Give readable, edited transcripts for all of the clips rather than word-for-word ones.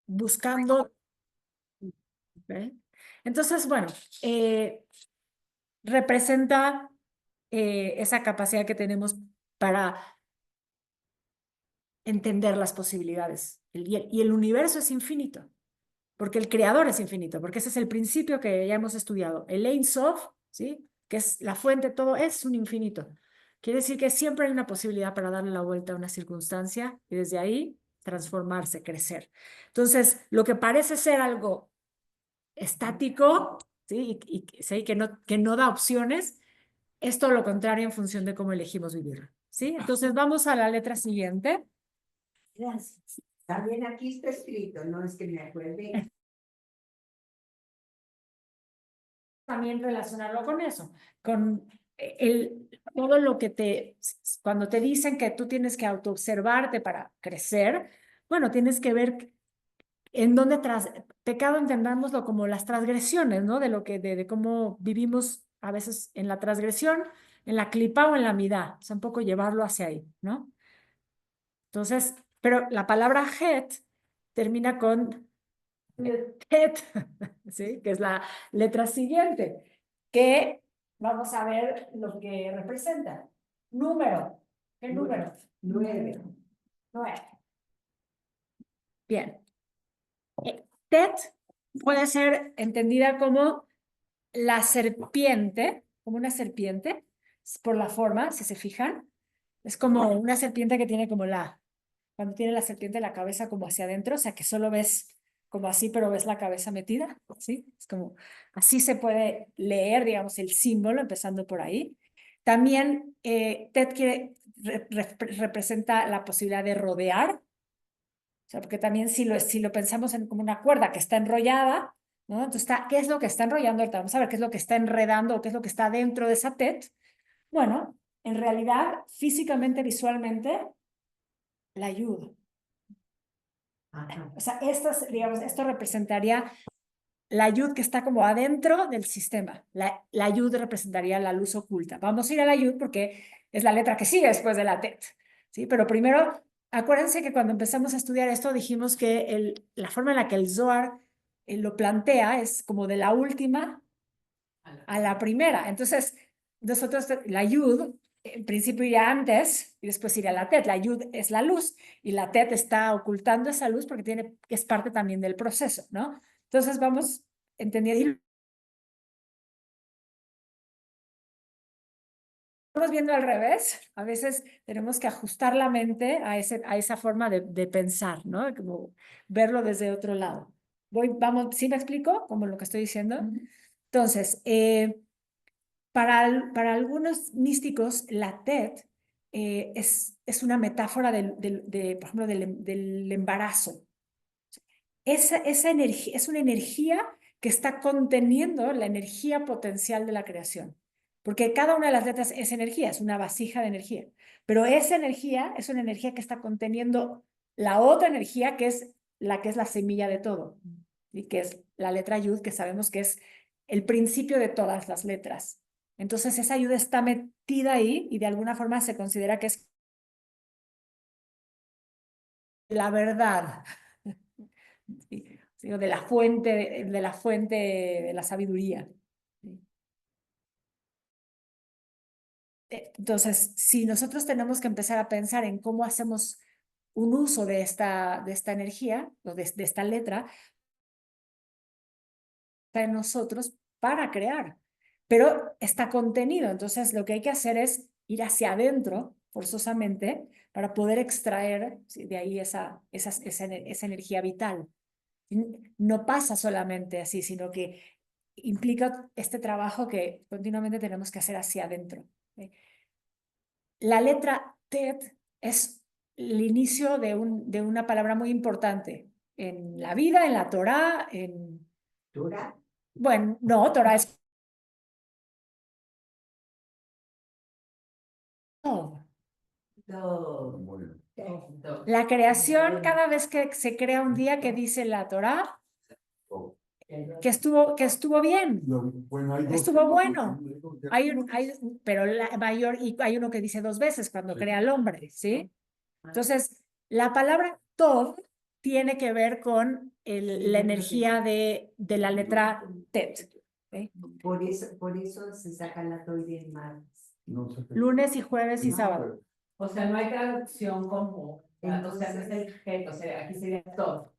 buscando. ¿Okay? Entonces, bueno, representa esa capacidad que tenemos para entender las posibilidades. Y el universo es infinito, porque el creador es infinito, porque ese es el principio que ya hemos estudiado. El Ein Sof, ¿sí? Que es la fuente de todo, es un infinito. Quiere decir que siempre hay una posibilidad para darle la vuelta a una circunstancia y desde ahí transformarse, crecer. Entonces, lo que parece ser algo estático, ¿sí? ¿Sí? Que no da opciones, es todo lo contrario en función de cómo elegimos vivir, ¿sí? Entonces, vamos a la letra siguiente. Gracias. También aquí está escrito, no es que me acuerde. También relacionarlo con eso, con todo lo que cuando te dicen que tú tienes que autoobservarte para crecer, bueno, tienes que ver en dónde pecado entendámoslo como las transgresiones, ¿no? De cómo vivimos a veces en la transgresión, en la clipa o en la midá, o sea, un poco llevarlo hacia ahí, ¿no? Entonces, pero la palabra het termina con het, ¿sí? Que es la letra siguiente, que vamos a ver lo que representa. Número. ¿Qué número? 9. 9. Bien. Tet puede ser entendida como la serpiente, como una serpiente, por la forma, si se fijan. Es como una serpiente que tiene cuando tiene la serpiente la cabeza como hacia adentro, o sea que solo ves como así, pero ves la cabeza metida, ¿sí? Es como, así se puede leer, digamos, el símbolo, empezando por ahí. También Tet representa la posibilidad de rodear, o sea, porque también si lo pensamos como una cuerda que está enrollada, ¿no? Entonces, ¿qué es lo que está enrollando? Ahorita vamos a ver qué es lo que está enredando o qué es lo que está dentro de esa Tet. Bueno, en realidad, físicamente, visualmente, la ayuda. O sea, digamos, esto representaría la yud que está como adentro del sistema. La yud representaría la luz oculta. Vamos a ir a la yud porque es la letra que sigue después de la tet. ¿Sí? Pero primero, acuérdense que cuando empezamos a estudiar esto dijimos que la forma en la que el Zohar lo plantea es como de la última a la primera. Entonces, nosotros, la yud, en principio iría antes y después iría la tet. La yud es la luz y la tet está ocultando esa luz porque es parte también del proceso, ¿no? Entonces vamos entendiendo. Estamos viendo al revés, a veces tenemos que ajustar la mente a esa forma de pensar, ¿no? Como verlo desde otro lado. Vamos, ¿sí me explico? Como lo que estoy diciendo. Entonces, para algunos místicos, la TED es una metáfora por ejemplo, del embarazo. Esa energía es una energía que está conteniendo la energía potencial de la creación. Porque cada una de las letras es energía, es una vasija de energía. Pero esa energía es una energía que está conteniendo la otra energía que es la semilla de todo. Y que es la letra Yud, que sabemos que es el principio de todas las letras. Entonces esa Yud está metida ahí y de alguna forma se considera que es la verdad. ¿Sí? De la fuente de la sabiduría. Entonces, si nosotros tenemos que empezar a pensar en cómo hacemos un uso de esta energía, o de esta letra, en nosotros para crear, pero está contenido. Entonces, lo que hay que hacer es ir hacia adentro, forzosamente, para poder extraer, ¿sí?, de ahí esa energía vital. No pasa solamente así, sino que implica este trabajo que continuamente tenemos que hacer hacia adentro. La letra Tet es el inicio de una palabra muy importante en la vida, en la Torá, ¿Dura? bueno, no, Torá es todo. La creación, cada vez que se crea un día que dice la Torá, que estuvo bien, estuvo bueno. Pero hay uno que dice dos veces cuando crea al hombre, ¿sí? Entonces, la palabra tov tiene que ver con la energía de la letra Tet. ¿Okay? Por eso se saca la toide en martes. Lunes y jueves y sábado. O sea, no hay traducción como, o sea, no es el objeto, o sea, aquí sería todo.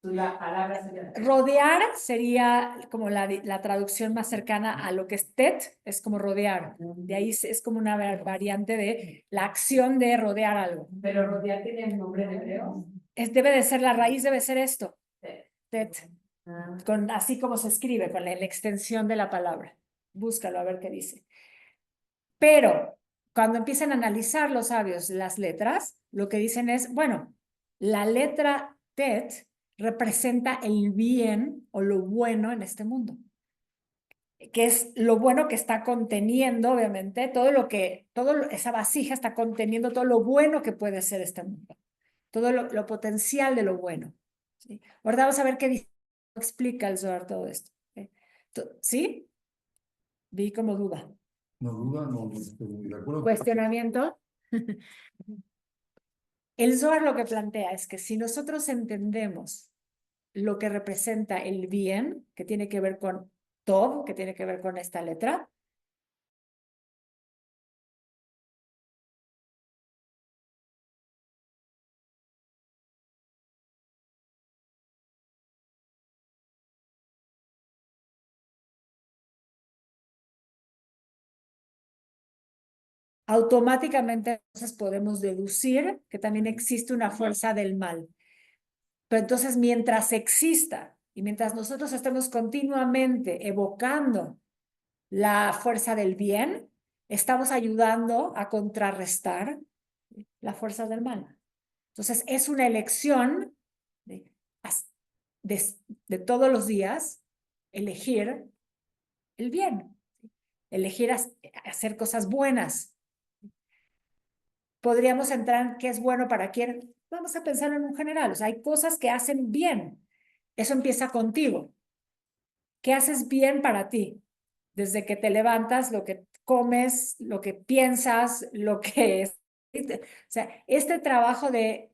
La palabra sería... Rodear sería como la traducción más cercana a lo que es Tet, es como rodear. De ahí es como una variante de la acción de rodear algo. Pero rodear tiene el nombre en hebreo. Debe de ser, la raíz debe ser esto. Tet. Ah, Así como se escribe, con la extensión de la palabra. Búscalo a ver qué dice. Pero cuando empiezan a analizar los sabios las letras, lo que dicen es, bueno, la letra Tet representa el bien o lo bueno en este mundo, que es lo bueno que está conteniendo, obviamente, esa vasija está conteniendo todo lo bueno que puede ser este mundo, todo lo potencial de lo bueno. ¿Sí? Ahora vamos a ver qué explica el Zohar todo esto. ¿Sí? Vi como duda. No duda, no estoy muy de acuerdo. Cuestionamiento. El Zohar lo que plantea es que si nosotros entendemos lo que representa el bien, que tiene que ver con Tov, que tiene que ver con esta letra, automáticamente entonces podemos deducir que también existe una fuerza del mal. Pero entonces mientras exista y mientras nosotros estemos continuamente evocando la fuerza del bien, estamos ayudando a contrarrestar la fuerza del mal. Entonces es una elección de, de todos los días elegir el bien, elegir hacer cosas buenas. Podríamos entrar en qué es bueno para quién. Vamos a pensar en un general. O sea, hay cosas que hacen bien. Eso empieza contigo. ¿Qué haces bien para ti? Desde que te levantas, lo que comes, lo que piensas, lo que es. O sea, este trabajo de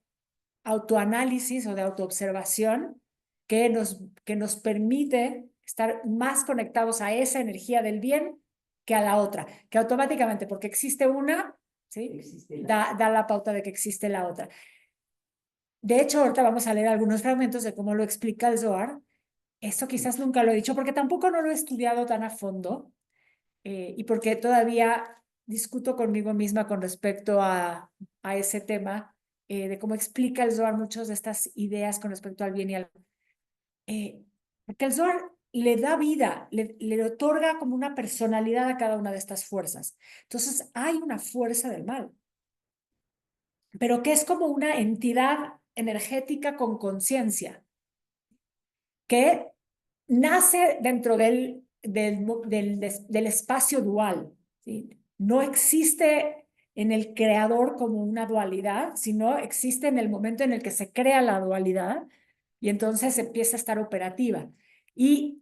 autoanálisis o de autoobservación que nos permite estar más conectados a esa energía del bien que a la otra, que automáticamente, porque existe una, ¿sí? Da la pauta de que existe la otra. De hecho, ahorita vamos a leer algunos fragmentos de cómo lo explica el Zohar. Eso quizás nunca lo he dicho porque tampoco no lo he estudiado tan a fondo y porque todavía discuto conmigo misma con respecto a ese tema de cómo explica el Zohar muchas de estas ideas con respecto al bien y al mal. Porque el Zohar le da vida, le otorga como una personalidad a cada una de estas fuerzas. Entonces hay una fuerza del mal, pero que es como una entidad energética con conciencia, que nace dentro del espacio dual. ¿Sí? No existe en el creador como una dualidad, sino existe en el momento en el que se crea la dualidad y entonces empieza a estar operativa. Y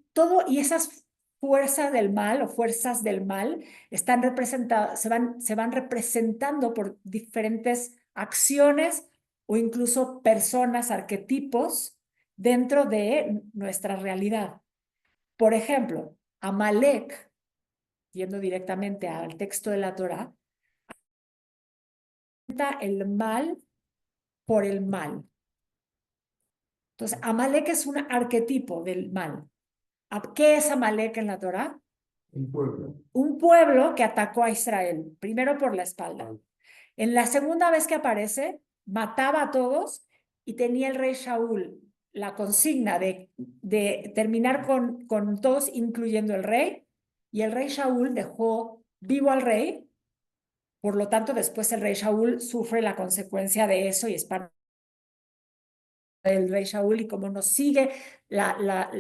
esas fuerzas del mal o fuerzas del mal están representadas, se van representando por diferentes acciones o incluso personas, arquetipos dentro de nuestra realidad. Por ejemplo, Amalek, yendo directamente al texto de la Torá, el mal por el mal. Entonces, Amalek es un arquetipo del mal. ¿Qué es Amalek en la Torá? Un pueblo. Un pueblo que atacó a Israel, primero por la espalda. En la segunda vez que aparece, mataba a todos y tenía el rey Shaul la consigna de terminar con todos, incluyendo el rey, y el rey Shaul dejó vivo al rey, por lo tanto después el rey Shaul sufre la consecuencia de eso y es parte del rey Shaul y como no sigue la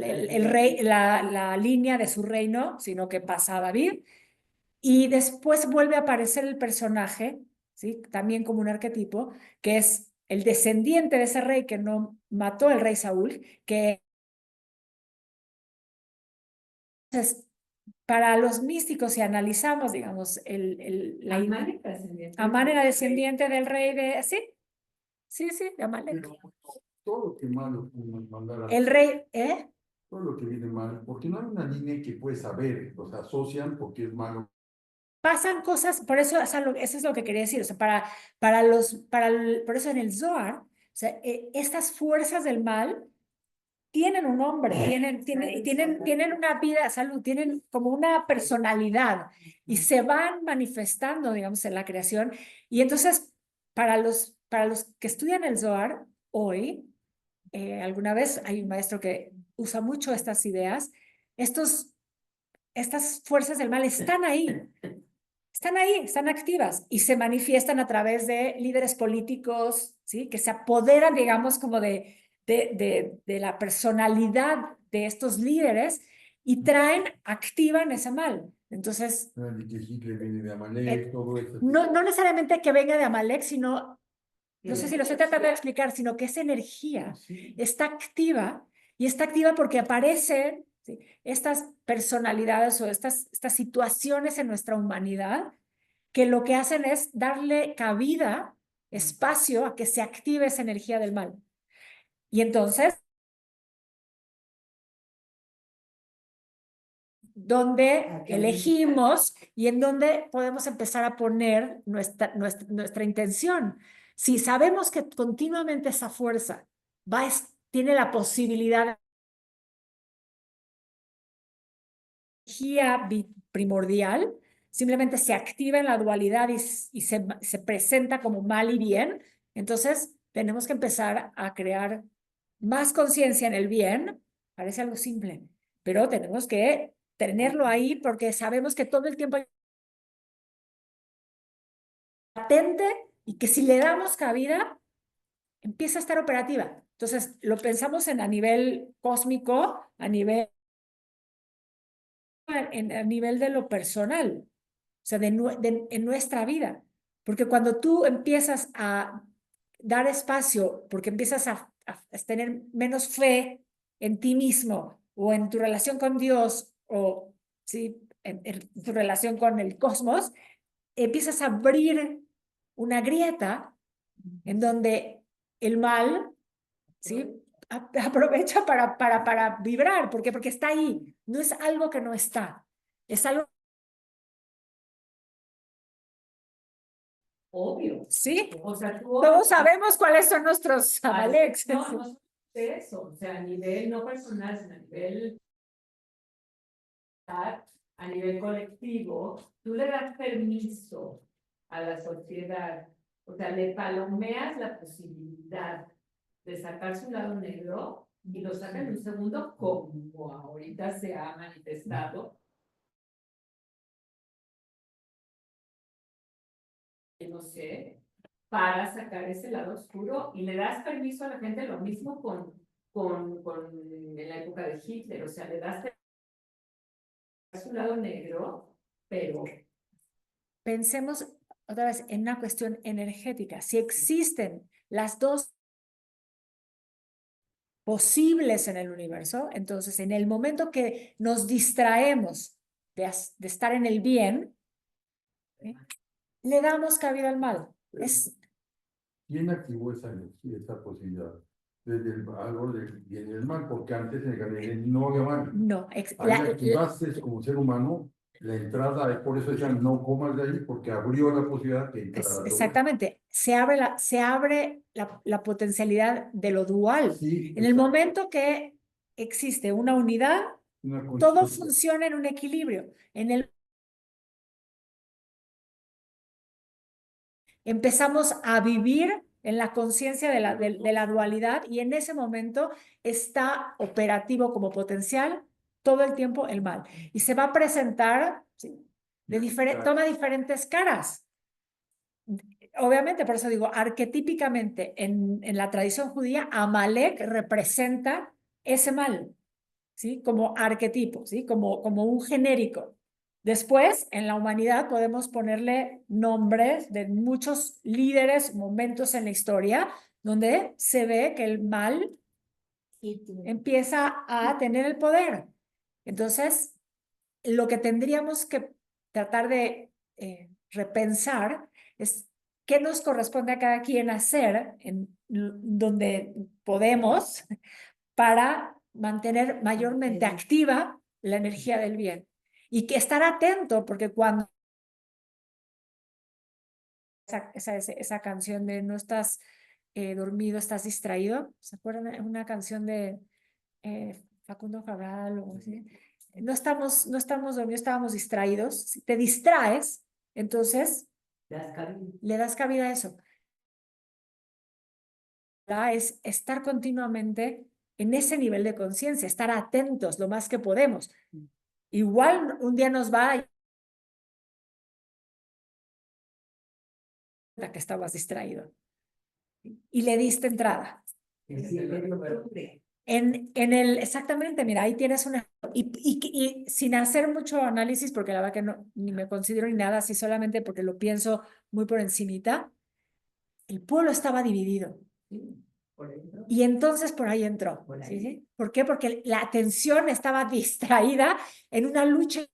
línea de su reino, sino que pasa a David, y después vuelve a aparecer el personaje, ¿sí? También como un arquetipo, que es el descendiente de ese rey que no mató al rey Saúl, que es para los místicos, si analizamos, digamos, Amán era descendiente del rey de... Sí, de Amalek. todo lo que malo nos mandara, El rey, ¿eh? todo lo que viene mal, porque no hay una línea que puedes saber, o sea, asocian porque es malo. Pasan cosas, por eso, eso es lo que quería decir, o sea, por eso en el Zohar, o sea, estas fuerzas del mal tienen un nombre, tienen una vida, salud, tienen como una personalidad y se van manifestando, digamos, en la creación. Y entonces, para los que estudian el Zohar hoy, alguna vez hay un maestro que usa mucho estas ideas, estas fuerzas del mal están ahí, están activas y se manifiestan a través de líderes políticos, ¿sí? Que se apoderan, digamos, como de la personalidad de estos líderes y activan ese mal. Entonces, Y que Hitler viene de Amalek, todo eso. no necesariamente que venga de Amalek, sino, no sé si lo estoy tratando de explicar, sino que esa energía Sí. está activa y está activa porque aparecen, ¿sí? Estas personalidades o estas situaciones en nuestra humanidad que lo que hacen es darle cabida, espacio a que se active esa energía del mal. Y entonces, donde elegimos y en donde podemos empezar a poner nuestra intención. Si sabemos que continuamente esa fuerza tiene la posibilidad de energía primordial, simplemente se activa en la dualidad y se presenta como mal y bien, entonces tenemos que empezar a crear más conciencia en el bien. Parece algo simple, pero tenemos que tenerlo ahí porque sabemos que todo el tiempo hay latente y que si le damos cabida, empieza a estar operativa. Entonces, lo pensamos a nivel cósmico, a nivel de lo personal, o sea, en nuestra vida. Porque cuando tú empiezas a dar espacio, porque empiezas a tener menos fe en ti mismo o en tu relación con Dios o ¿sí? En tu relación con el cosmos, empiezas a abrir una grieta en donde el mal, ¿sí? Aprovecha para vibrar. ¿Por qué? Porque está ahí. No es algo que no está. Es algo. Obvio. Sí. O sea, Todos sabemos cuáles son nuestros Amaleks. No de eso, o sea, a nivel no personal, sino a nivel colectivo, tú le das permiso a la sociedad, o sea, le palomeas la posibilidad de sacar su lado negro y lo saca en un segundo, como ahorita se ha manifestado. No sé, para sacar ese lado oscuro y le das permiso a la gente, lo mismo en la época de Hitler, o sea, le das su lado negro, pero Pensemos otra vez en una cuestión energética. Si existen las dos posibles en el universo, entonces en el momento que nos distraemos de estar en el bien, ¿sí? Le damos cabida al mal. ¿Quién activó esa energía, esa posibilidad? Desde algo del bien y el mal, porque antes en el Galileo no había mal. No, Ahí activaste como ser humano la entrada, por eso decían no comas de ahí, porque abrió la posibilidad que entrara. Exactamente, se abre la potencialidad de lo dual. Sí, En el momento que existe una unidad, todo funciona en un equilibrio. Empezamos a vivir en la conciencia de la dualidad y en ese momento está operativo como potencial todo el tiempo el mal. Y se va a presentar, ¿sí? Toma diferentes caras. Obviamente, por eso digo, arquetípicamente en la tradición judía, Amalek representa ese mal, ¿sí? Como arquetipo, ¿sí? Como un genérico. Después, en la humanidad podemos ponerle nombres de muchos líderes, momentos en la historia, donde se ve que el mal empieza a tener el poder. Entonces, lo que tendríamos que tratar de repensar es qué nos corresponde a cada quien hacer en donde podemos para mantener mayormente activa la energía del bien. Y que estar atento, porque cuando esa canción de no estás dormido, estás distraído, ¿se acuerdan? Una canción de Facundo Cabral o así. No estamos dormidos, estábamos distraídos. Si te distraes, entonces le das cabida a eso. Es estar continuamente en ese nivel de conciencia, estar atentos lo más que podemos. Igual un día nos va a que estabas distraído y le diste entrada. Exactamente, mira, ahí tienes una, y sin hacer mucho análisis, porque la verdad que no, ni me considero ni nada, así solamente porque lo pienso muy por encimita, el pueblo estaba dividido. Y entonces por ahí entró. ¿Sí, sí? ¿Por qué? Porque la atención estaba distraída en una lucha.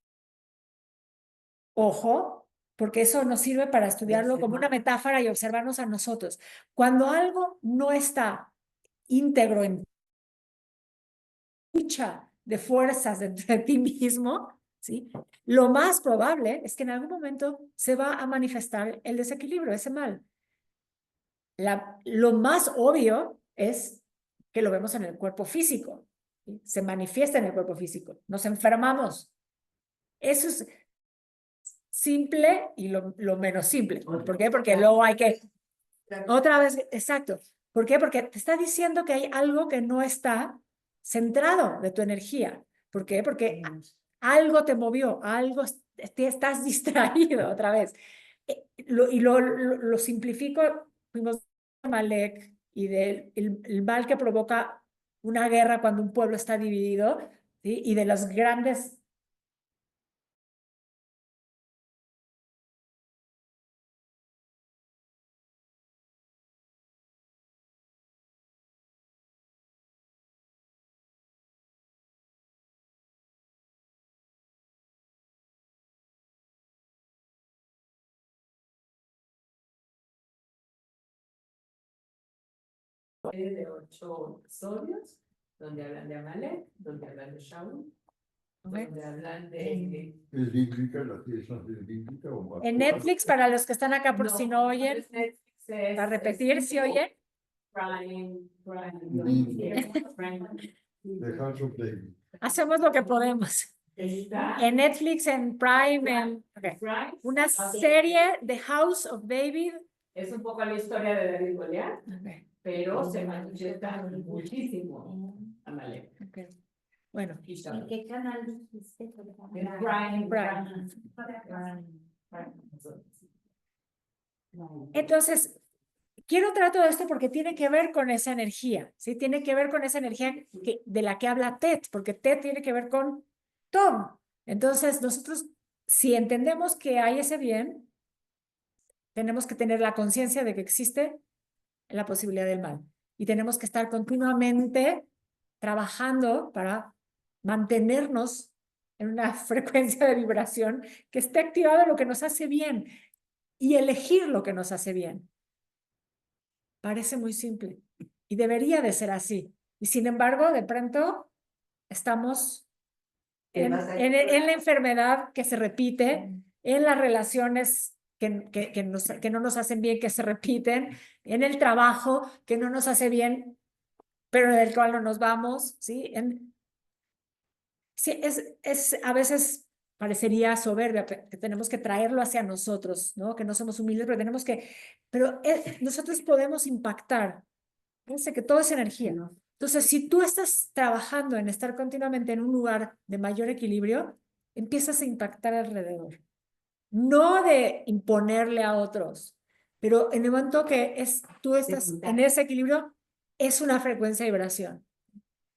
Ojo, porque eso nos sirve para estudiarlo como una metáfora y observarnos a nosotros. Cuando algo no está íntegro en lucha de fuerzas dentro de ti mismo, ¿sí? Lo más probable es que en algún momento se va a manifestar el desequilibrio, ese mal. Lo más obvio es que lo vemos en el cuerpo físico, ¿sí? Se manifiesta en el cuerpo físico, nos enfermamos. Eso es simple y lo menos simple. ¿Por qué? Porque luego hay que... Otra vez, exacto. ¿Por qué? Porque te está diciendo que hay algo que no está centrado de tu energía. ¿Por qué? Porque algo te movió, algo estás distraído otra vez. Lo simplifico, fuimos de Malek y del el mal que provoca una guerra cuando un pueblo está dividido, ¿sí? Y de los grandes... De 8 episodios, donde hablan de Amalek, donde hablan de Shaul, donde hablan de... ¿Es bíblica? ¿Es bíblica o En Netflix, para los que están acá por si no oyen, para repetir, si oyen. The House of David. Hacemos lo que podemos. En Netflix, en Prime, una serie de House of David. Es un poco la historia de David Goliat, Okay. pero se manifiesta muchísimo Amalek. Okay. Bueno. ¿En qué canal dijiste? Prime. Entonces, quiero tratar todo esto porque tiene que ver con esa energía, ¿sí? Tiene que ver con esa energía de la que habla Tet, porque Tet tiene que ver con Tom. Entonces, nosotros, si entendemos que hay ese bien, tenemos que tener la conciencia de que existe la posibilidad del mal. Y tenemos que estar continuamente trabajando para mantenernos en una frecuencia de vibración que esté activada lo que nos hace bien y elegir lo que nos hace bien. Parece muy simple y debería de ser así. Y sin embargo, de pronto estamos en la enfermedad que se repite, en las relaciones que no nos hacen bien, que se repiten, en el trabajo que no nos hace bien, pero del cual no nos vamos, ¿sí? Sí, a veces parecería soberbia, que tenemos que traerlo hacia nosotros, ¿no? Que no somos humildes, pero nosotros podemos impactar. Fíjense que todo es energía. Entonces, si tú estás trabajando en estar continuamente en un lugar de mayor equilibrio, empiezas a impactar alrededor. No de imponerle a otros, pero en el momento que tú estás en ese equilibrio, es una frecuencia de vibración.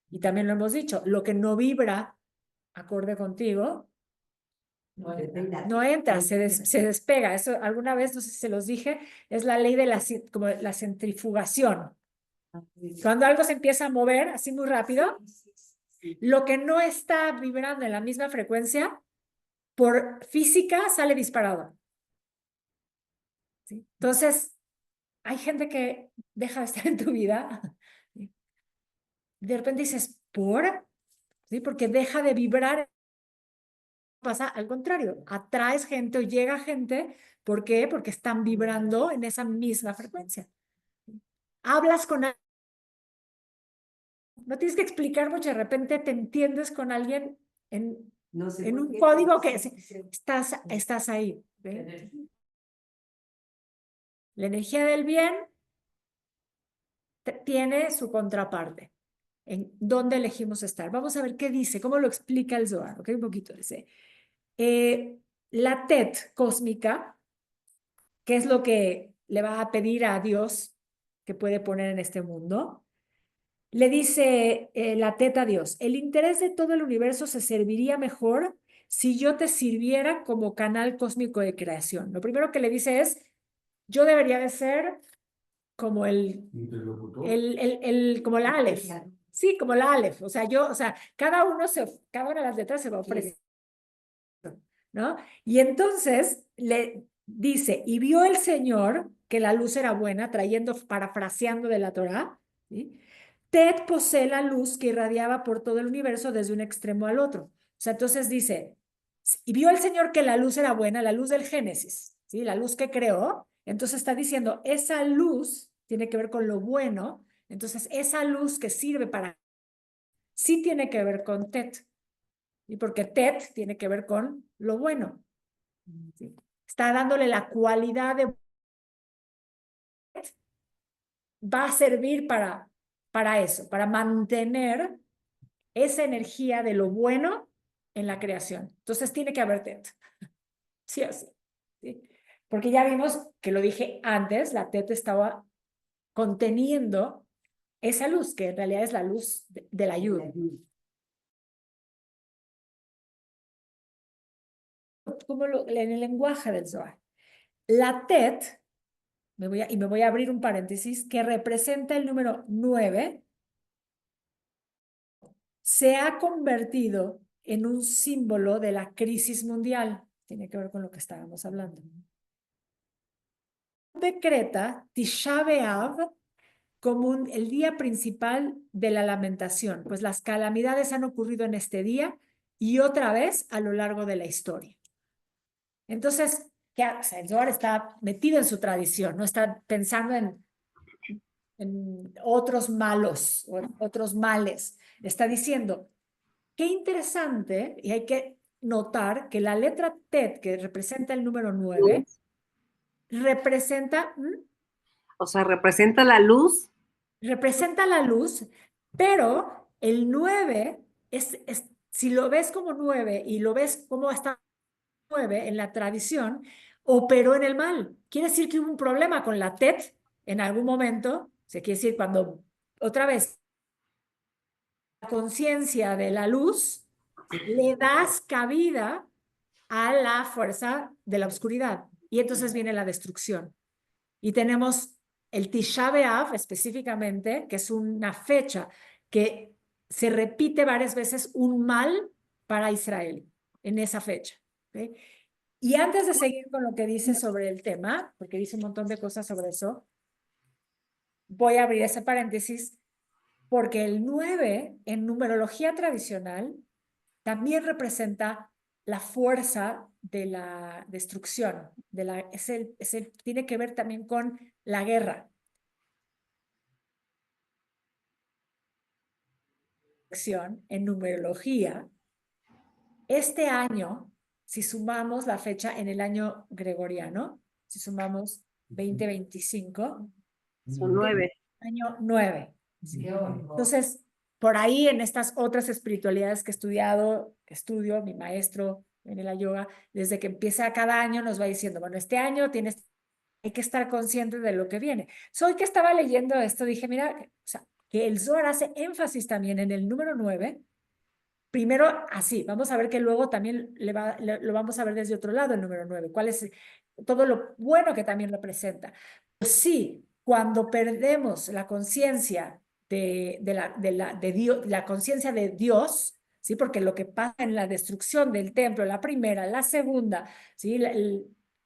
Y también lo hemos dicho, lo que no vibra acorde contigo, no entra, se despega. Eso alguna vez, no sé si se los dije, es la ley de como la centrifugación. Cuando algo se empieza a mover así muy rápido, lo que no está vibrando en la misma frecuencia, por física sale disparado. ¿sí? Entonces, hay gente que deja de estar en tu vida. ¿Sí? De repente dices, ¿por? ¿Sí? Porque deja de vibrar. Pasa al contrario, atraes gente o llega gente. ¿Por qué? Porque están vibrando en esa misma frecuencia. Hablas con alguien, no tienes que explicar mucho, de repente te entiendes con alguien No sé en por un qué, código pero que estás ahí. ¿Ve? La energía del bien tiene su contraparte. ¿En dónde elegimos estar? Vamos a ver qué dice, cómo lo explica el Zohar, ¿ok? Un poquito, dice. La Tet cósmica, ¿qué es lo que le va a pedir a Dios que puede poner en este mundo? Le dice la Tet a Dios, el interés de todo el universo se serviría mejor si yo te sirviera como canal cósmico de creación. Lo primero que le dice es, yo debería de ser como Interlocutor. como la Aleph. Sí, como la Aleph. O sea, cada una de las letras se va a ofrecer, ¿no? Y entonces le dice, y vio el Señor que la luz era buena, parafraseando de la Torá, ¿sí? Tet posee la luz que irradiaba por todo el universo desde un extremo al otro. O sea, entonces dice, y vio el Señor que la luz era buena, la luz del Génesis, ¿sí? La luz que creó. Entonces está diciendo, esa luz tiene que ver con lo bueno. Entonces, esa luz que sirve para, sí tiene que ver con Tet. Y porque Tet tiene que ver con lo bueno. ¿Sí? Está dándole la cualidad de, va a servir para eso, para mantener esa energía de lo bueno en la creación. Entonces tiene que haber Tet. Sí o sí. ¿Sí? Porque ya vimos que lo dije antes, la Tet estaba conteniendo esa luz, que en realidad es la luz de la ayuda. Como en el lenguaje del Zohar. La Tet, me voy a abrir un paréntesis, que representa el número 9, se ha convertido en un símbolo de la crisis mundial. Tiene que ver con lo que estábamos hablando. Decreta Tisha B'Av como el día principal de la lamentación, pues las calamidades han ocurrido en este día y otra vez a lo largo de la historia. Entonces, o sea, el Zohar está metido en su tradición, no está pensando en otros malos o en otros males. Está diciendo, qué interesante, y hay que notar que la letra Tet, que representa el número 9, representa, O sea, representa la luz. representa la luz, pero el 9 si lo ves como 9 y lo ves como está 9 en la tradición, operó en el mal. Quiere decir que hubo un problema con la TET en algún momento. Se quiere decir cuando otra vez la conciencia de la luz le das cabida a la fuerza de la oscuridad. Y entonces viene la destrucción. Y tenemos el Tisha B'Av específicamente, que es una fecha que se repite varias veces un mal para Israel en esa fecha. ¿Okay? Y antes de seguir con lo que dice sobre el tema, porque dice un montón de cosas sobre eso, voy a abrir ese paréntesis porque el 9 en numerología tradicional también representa la fuerza de la destrucción, tiene que ver también con la guerra. En numerología, este año, si sumamos la fecha en el año gregoriano, si sumamos 2025, Son 9. año 9. ¿Sí? Entonces, por ahí en estas otras espiritualidades que estudio, mi maestro en la yoga, desde que empieza cada año nos va diciendo, bueno, este año hay que estar consciente de lo que viene. Soy que estaba leyendo esto, dije, mira, o sea, que el Zohar hace énfasis también en el número 9. Primero, así, vamos a ver que luego también lo vamos a ver desde otro lado, el número 9. ¿Cuál es todo lo bueno que también representa? Pues sí, cuando perdemos la conciencia de Dios, la conciencia de Dios, ¿sí? Porque lo que pasa en la destrucción del templo, la primera, la segunda, ¿sí?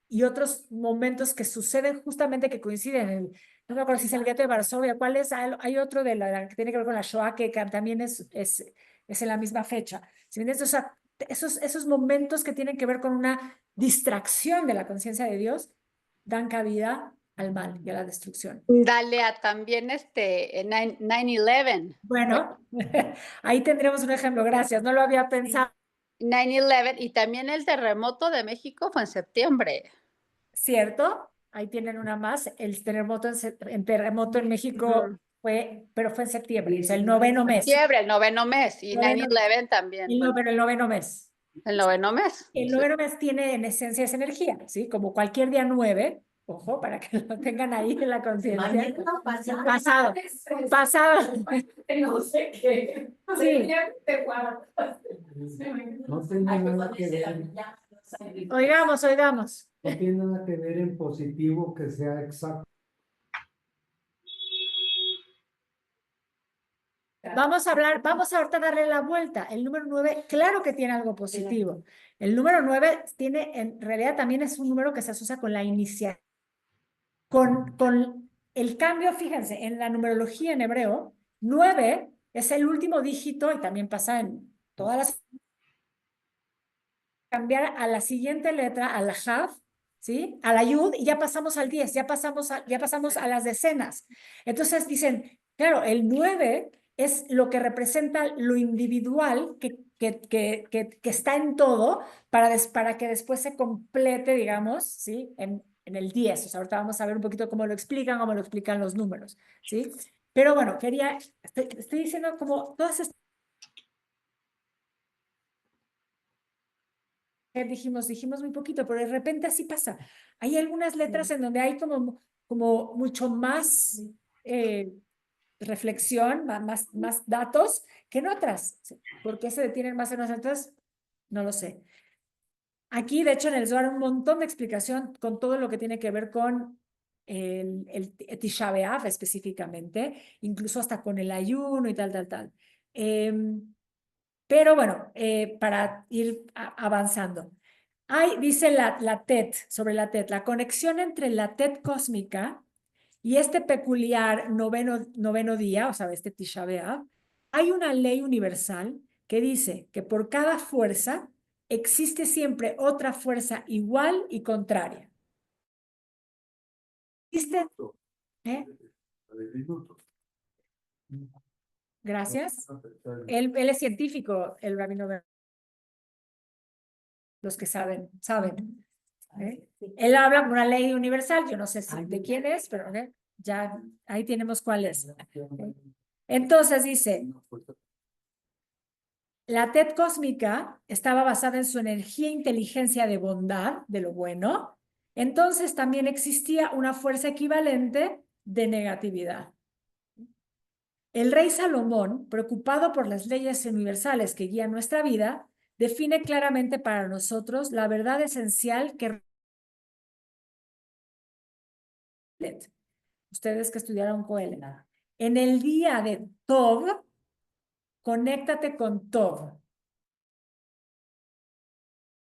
y otros momentos que suceden justamente que coinciden. No me acuerdo si es el gueto de Varsovia, ¿cuál es? Hay otro de la que tiene que ver con la Shoah que también es en la misma fecha. ¿Sí me entiendes? O sea, esos momentos que tienen que ver con una distracción de la conciencia de Dios dan cabida al mal y a la destrucción. Dale a también en 9/11. Bueno, ahí tendremos un ejemplo, gracias, no lo había pensado. 9/11 y también el terremoto de México fue en septiembre. ¿Cierto? Ahí tienen una más. El terremoto terremoto en México Ujú. pero fue en septiembre, o sea, el noveno mes. Septiembre, el noveno mes, y Noveno- 9/11 también. Bueno, Pero el noveno mes. el noveno mes. El Sí. noveno mes tiene en esencia esa energía, ¿sí? Como cualquier día 9, ojo, para que lo tengan ahí en la conciencia. Mañana pasado. Pasado. Pasado. No sé qué. Sí. No tiene nada que ver, Oigamos. no tiene nada que ver en positivo que sea exacto. Vamos a ahorita darle la vuelta. El número 9, claro que tiene algo positivo. El número 9 tiene, en realidad también es un número que se asocia con la iniciativa. Con el cambio, fíjense, en la numerología en hebreo, 9 es el último dígito y también pasa en todas las... Cambiar a la siguiente letra, a la Jav, ¿sí? A la Yud, y ya pasamos al 10, ya pasamos a las decenas. Entonces dicen, claro, el 9 es lo que representa lo individual que está en todo para que después se complete, digamos, ¿sí? En el 10. O sea, ahorita vamos a ver un poquito cómo lo explican los números, ¿sí? Pero bueno, estoy diciendo como todas estas... Dijimos muy poquito, pero de repente así pasa. Hay algunas letras en donde hay como mucho más reflexión, más datos que en otras. ¿Por qué se detienen más en unas otras? No lo sé. Aquí, de hecho, en el Zohar un montón de explicación con todo lo que tiene que ver con el Tisha B'Av específicamente, incluso hasta con el ayuno y tal. Pero bueno, para ir avanzando. Dice la TET, sobre la TET, la conexión entre la TET cósmica y este peculiar noveno día, o sea, este Tisha B'Av, hay una ley universal que dice que por cada fuerza existe siempre otra fuerza igual y contraria. ¿Existe? ¿Eh? Gracias. Él es científico, el rabino. Los que saben. ¿Eh? Él habla por una ley universal, yo no sé de quién es, pero ya ahí tenemos cuál es. Entonces dice, la TED cósmica estaba basada en su energía e inteligencia de bondad, de lo bueno, entonces también existía una fuerza equivalente de negatividad. El rey Salomón, preocupado por las leyes universales que guían nuestra vida, define claramente para nosotros la verdad esencial que ustedes que estudiaron Coelho. En el día de Tov, conéctate con Tov.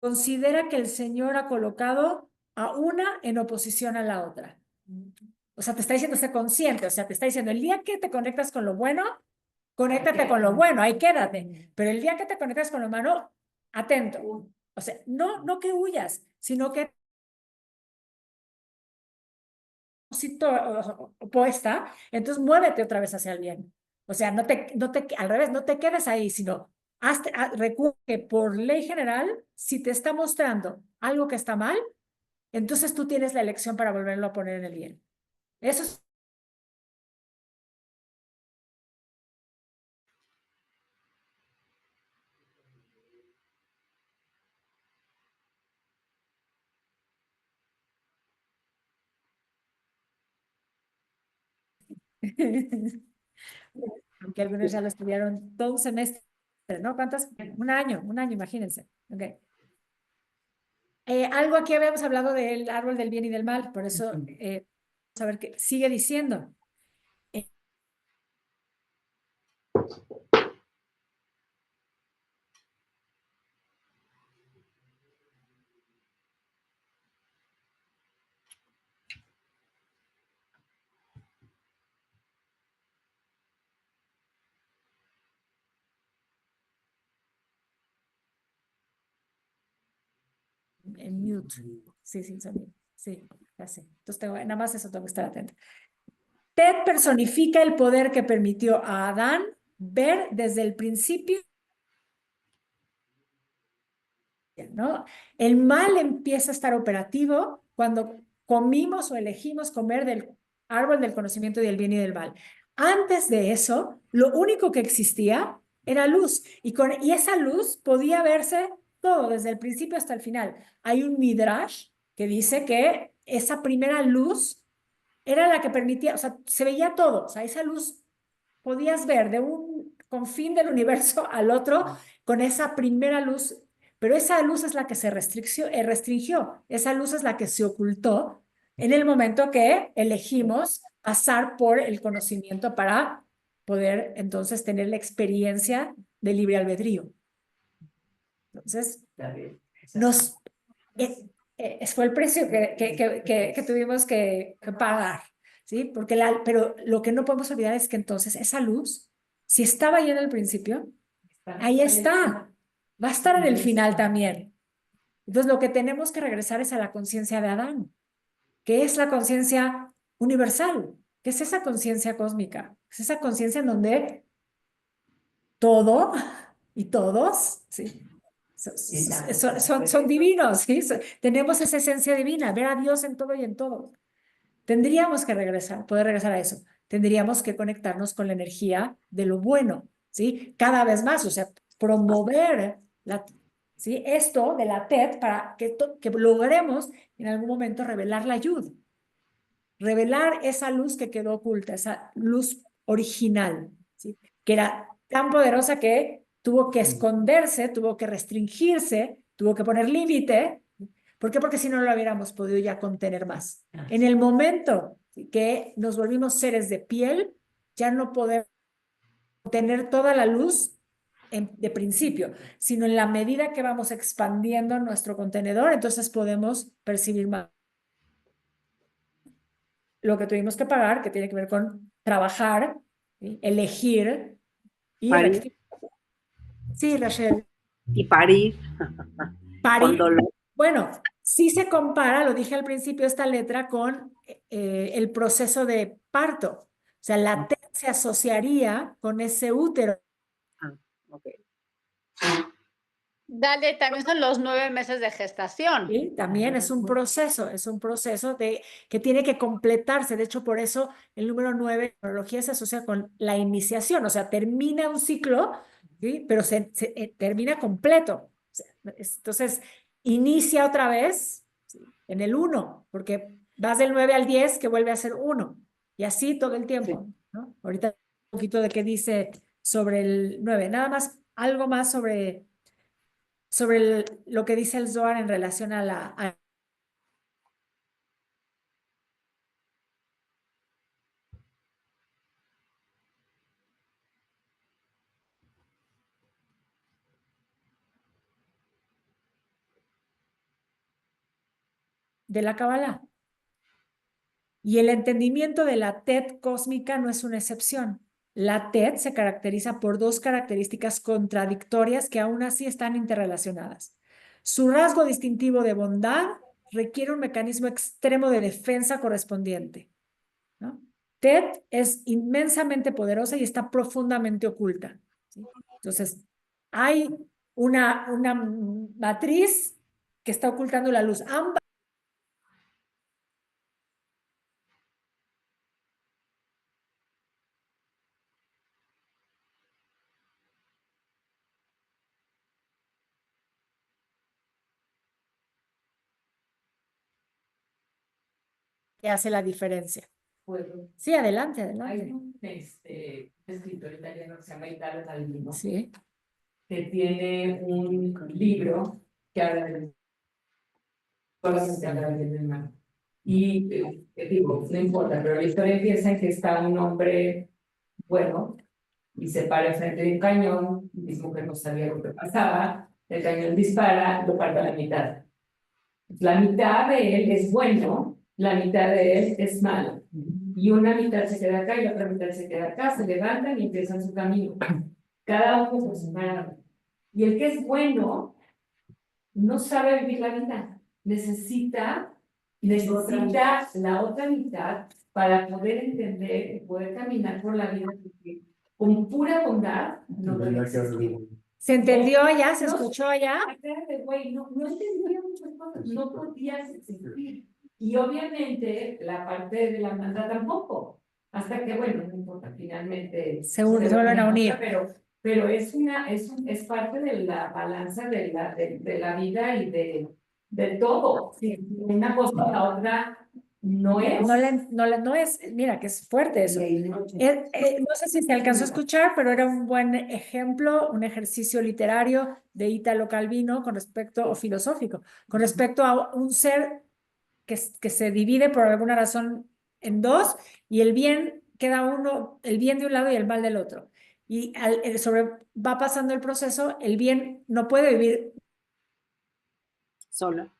Considera que el Señor ha colocado a una en oposición a la otra. O sea, te está diciendo, sé consciente, o sea, te está diciendo, el día que te conectas con lo bueno, conéctate con lo bueno, ahí quédate. Pero el día que te conectas con lo malo, atento. O sea, no que huyas, sino que opuesta, entonces muévete otra vez hacia el bien. O sea, al revés, no te quedes ahí, sino recuerda que por ley general, si te está mostrando algo que está mal, entonces tú tienes la elección para volverlo a poner en el bien. Eso es. Aunque algunos ya lo estudiaron todo un semestre, ¿no? ¿Cuántas? Un año, imagínense. Okay. Algo aquí habíamos hablado del árbol del bien y del mal, por eso vamos a ver qué sigue diciendo. en mute. Sí, sin sonido. Sí, ya sé. Entonces, nada más eso tengo que estar atenta. Ted personifica el poder que permitió a Adán ver desde el principio, ¿no? El mal empieza a estar operativo cuando comimos o elegimos comer del árbol del conocimiento del bien y del mal. Antes de eso, lo único que existía era luz y esa luz podía verse todo desde el principio hasta el final. Hay un midrash que dice que esa primera luz era la que permitía, o sea, se veía todo, o sea, esa luz podías ver de un confín del universo al otro con esa primera luz, pero esa luz es la que se restringió, esa luz es la que se ocultó en el momento que elegimos pasar por el conocimiento para poder entonces tener la experiencia de libre albedrío. Entonces, nos, fue el precio que tuvimos que pagar, ¿sí? Porque pero lo que no podemos olvidar es que entonces esa luz, si estaba ahí en el principio, ahí está, va a estar en el final también. Entonces lo que tenemos que regresar es a la conciencia de Adán, que es la conciencia universal, que es esa conciencia cósmica, es esa conciencia en donde todo y todos, ¿sí? Son divinos, ¿sí? Tenemos esa esencia divina, ver a Dios en todo y en todo. Tendríamos que poder regresar a eso. Tendríamos que conectarnos con la energía de lo bueno, ¿sí? Cada vez más, o sea, promover ¿sí? Esto de la TED para que logremos en algún momento revelar la ayuda, revelar esa luz que quedó oculta, esa luz original, ¿sí? Que era tan poderosa que tuvo que esconderse, tuvo que restringirse, tuvo que poner límite. ¿Por qué? Porque si no lo hubiéramos podido ya contener más. En el momento que nos volvimos seres de piel, ya no podemos tener toda la luz de principio, sino en la medida que vamos expandiendo nuestro contenedor, entonces podemos percibir más. Lo que tuvimos que pagar, que tiene que ver con trabajar, ¿sí? Elegir y Parir. Sí, Rachel. Y parir con Parir. dolor. Bueno, sí se compara, lo dije al principio, esta letra con el proceso de parto. O sea, la T se asociaría con ese útero. Ah, ok. Dale, también son los 9 meses de gestación. ¿Sí? También es un proceso que tiene que completarse. De hecho, por eso el número 9 en numerología se asocia con la iniciación, o sea, termina un ciclo, ¿sí? Pero termina completo. O sea, entonces, inicia otra vez, ¿sí? En el 1, porque vas del 9 al 10 que vuelve a ser 1, y así todo el tiempo, Sí. ¿no? Ahorita un poquito de qué dice sobre el 9. Nada más, algo más sobre lo que dice el Zohar en relación a de la Kabbalah. Y el entendimiento de la TED cósmica no es una excepción. La TED se caracteriza por dos características contradictorias que aún así están interrelacionadas. Su rasgo distintivo de bondad requiere un mecanismo extremo de defensa correspondiente, ¿no? TED es inmensamente poderosa y está profundamente oculta, ¿sí? Entonces, hay una matriz que está ocultando la luz. Ambas que hace la diferencia. Puedo. Sí, adelante, Hay adelante. un escritor italiano que se llama Italo Calvino, Sí. que tiene un libro que habla de solamente habla del mar. Y digo, no importa, pero la historia empieza en que está un hombre bueno y se para frente de un cañón, mismo que no sabía lo que pasaba, el cañón dispara, lo parte a la mitad. La mitad de él es bueno, la mitad de él es malo. Y una mitad se queda acá y la otra mitad se queda acá, se levantan y empiezan su camino. Cada uno por su lado. Y el que es bueno no sabe vivir la vida. necesita la otra mitad para poder entender y poder caminar por la vida porque con pura bondad no puede Ven acá, existir. ¿Se entendió ya? ¿Se No, escuchó ya? Espérate, güey, no entendía muchas cosas, no podías existir. Y obviamente la parte de la maldad tampoco. Hasta que, bueno, no importa, finalmente Se vuelven a unir. pero es parte de la balanza de la vida y de todo. Sí, una cosa o la otra no es. No es, mira, que es fuerte eso. No sé si se alcanzó a escuchar, pero era un buen ejemplo, un ejercicio literario de Italo Calvino con respecto, o filosófico, con respecto a un ser que se divide por alguna razón en dos y el bien queda uno, el bien de un lado y el mal del otro. Y va pasando el proceso, el bien no puede vivir Solo.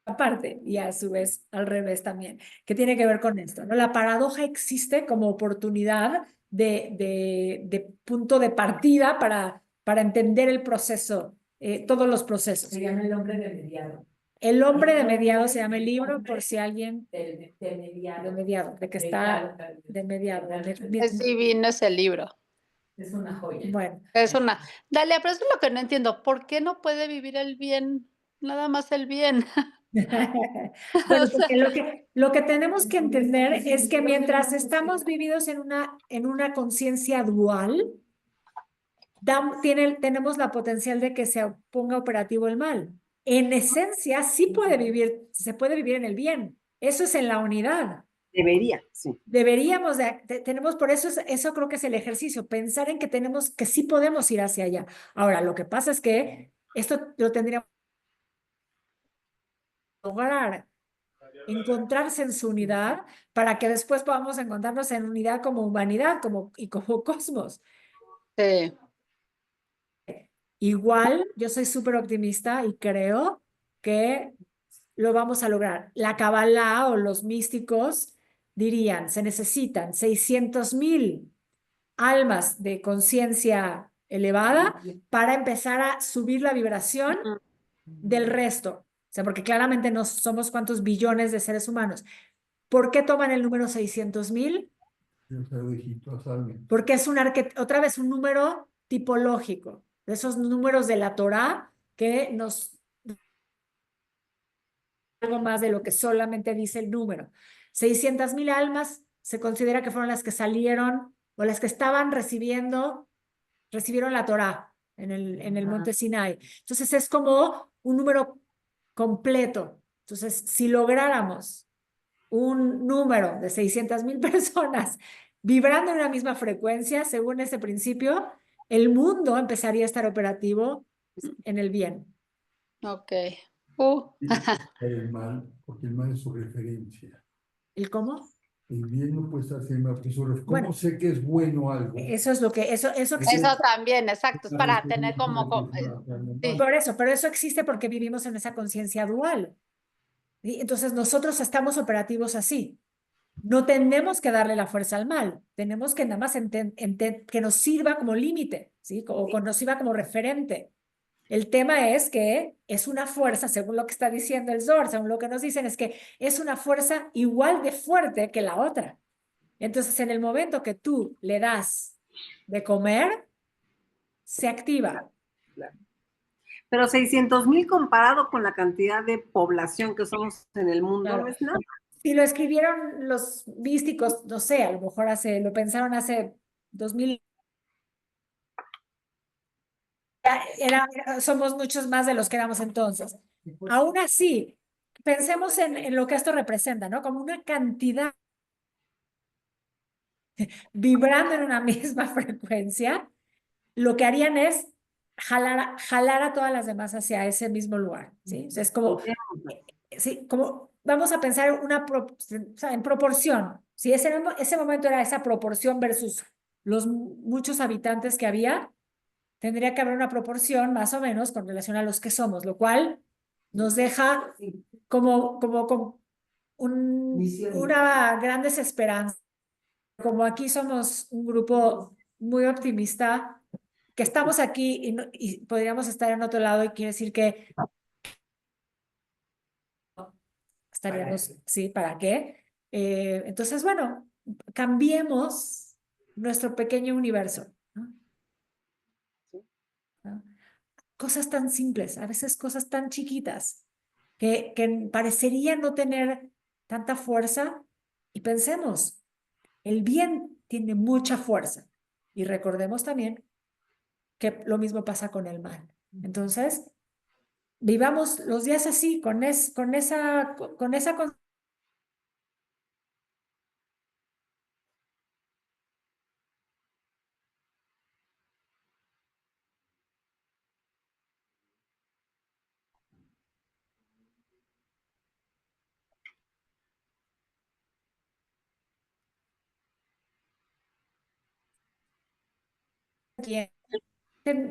aparte y a su vez al revés también, que tiene que ver con esto, ¿no? La paradoja existe como oportunidad de punto de partida para entender el proceso, todos los procesos. Se llama El hombre de mediado. El hombre de mediado se llama el libro, por si alguien De mediado. de mediado, de que está de mediado. Es divino ese libro. Es una joya. Bueno, Es una. Dalia, pero eso es lo que no entiendo. ¿Por qué no puede vivir el bien? Nada más el bien. bueno, porque lo que tenemos que entender es que mientras estamos vividos en una conciencia dual, tenemos la potencial de que se ponga operativo el mal. En esencia, se puede vivir en el bien. Eso es en la unidad. Debería, sí. Deberíamos tenemos, por eso, eso creo que es el ejercicio, pensar en que sí podemos ir hacia allá. Ahora, lo que pasa es que esto lo tendríamos que lograr, encontrarse en su unidad para que después podamos encontrarnos en unidad como humanidad y como cosmos. Sí. Igual, yo soy súper optimista y creo que lo vamos a lograr. La Kabbalah o los místicos dirían, se necesitan 600,000 almas de conciencia elevada para empezar a subir la vibración del resto. O sea, porque claramente no somos cuántos billones de seres humanos. ¿Por qué toman el número 600,000? Porque es otra vez un número tipológico, de esos números de la Torá que nos algo más de lo que solamente dice el número. 600,000 almas se considera que fueron las que salieron o las que estaban recibieron la Torá en el monte Sinai. Entonces es como un número completo. Entonces, si lográramos un número de 600,000 personas vibrando en la misma frecuencia, según ese principio, el mundo empezaría a estar operativo en el bien. Ok. El mal, porque el mal es su referencia. ¿El cómo? El bien no puede estar siempre porque ¿cómo Bueno, sé que es bueno algo? Eso es lo que, eso Eso también, exacto, es para tener como... sí. Por eso, pero eso existe porque vivimos en esa conciencia dual. ¿Sí? Entonces nosotros estamos operativos así. No tenemos que darle la fuerza al mal, tenemos que nada más que nos sirva como límite, ¿sí? O que nos sirva como referente. El tema es que es una fuerza, según lo que está diciendo el Zohar, según lo que nos dicen, es que es una fuerza igual de fuerte que la otra. Entonces, en el momento que tú le das de comer, se activa. Pero 600,000 comparado con la cantidad de población que somos en el mundo, Claro. no es nada. Si lo escribieron los místicos, no sé, a lo mejor lo pensaron hace 2000. Somos muchos más de los que éramos entonces. Aún así, pensemos en lo que esto representa, ¿no? Como una cantidad vibrando en una misma frecuencia, lo que harían es jalar a todas las demás hacia ese mismo lugar, ¿sí? O sea, es como, sí, como vamos a pensar en proporción. Si ese momento era esa proporción versus los muchos habitantes que había, tendría que haber una proporción más o menos con relación a los que somos, lo cual nos deja como una gran desesperanza. Como aquí somos un grupo muy optimista, que estamos aquí y podríamos estar en otro lado y quiere decir que estaríamos, sí, ¿para qué? Entonces, bueno, cambiemos nuestro pequeño universo, ¿no? ¿No? Cosas tan simples, a veces cosas tan chiquitas que parecerían no tener tanta fuerza y pensemos, el bien tiene mucha fuerza y recordemos también que lo mismo pasa con el mal. Entonces, vivamos los días así, con esa conciencia,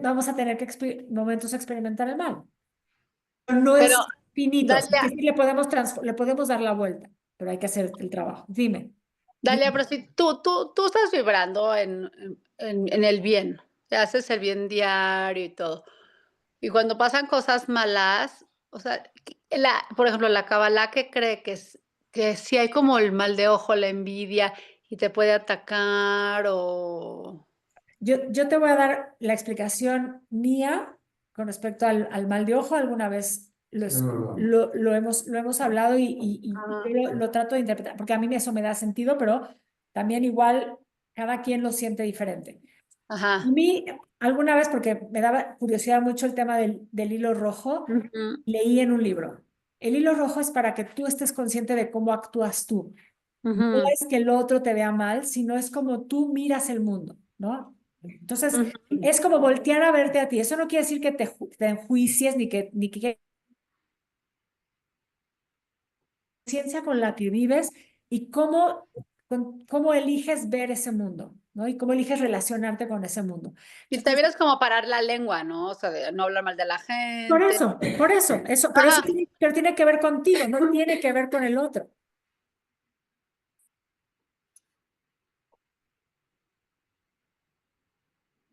vamos a tener que momentos experimentar el mal. No Pero es finito, es Dalia, que sí le podemos dar la vuelta, pero hay que hacer el trabajo. Dime. Dalia, pero si tú estás vibrando en el bien, te haces el bien diario y todo. Y cuando pasan cosas malas, o sea, por ejemplo, la Kabbalah que cree que si hay como el mal de ojo, la envidia, y te puede atacar o... Yo te voy a dar la explicación mía con respecto al mal de ojo. Alguna vez lo hemos hablado y yo lo trato de interpretar, porque a mí eso me da sentido, pero también igual cada quien lo siente diferente. A Ajá. mí, alguna vez, porque me daba curiosidad mucho el tema del hilo rojo, Ujú, leí en un libro. El hilo rojo es para que tú estés consciente de cómo actúas tú. No ujú, es que el otro te vea mal, sino es como tú miras el mundo, ¿no? Entonces, ujú. es como voltear a verte a ti. Eso no quiere decir que te enjuicies ni que conciencia con la que vives y cómo eliges ver ese mundo, ¿no? Y cómo eliges relacionarte con ese mundo. Y Entonces, también es como parar la lengua, ¿no? O sea, de no hablar mal de la por gente. eso, pero Ajá. pero tiene que ver contigo, no tiene que ver con el otro.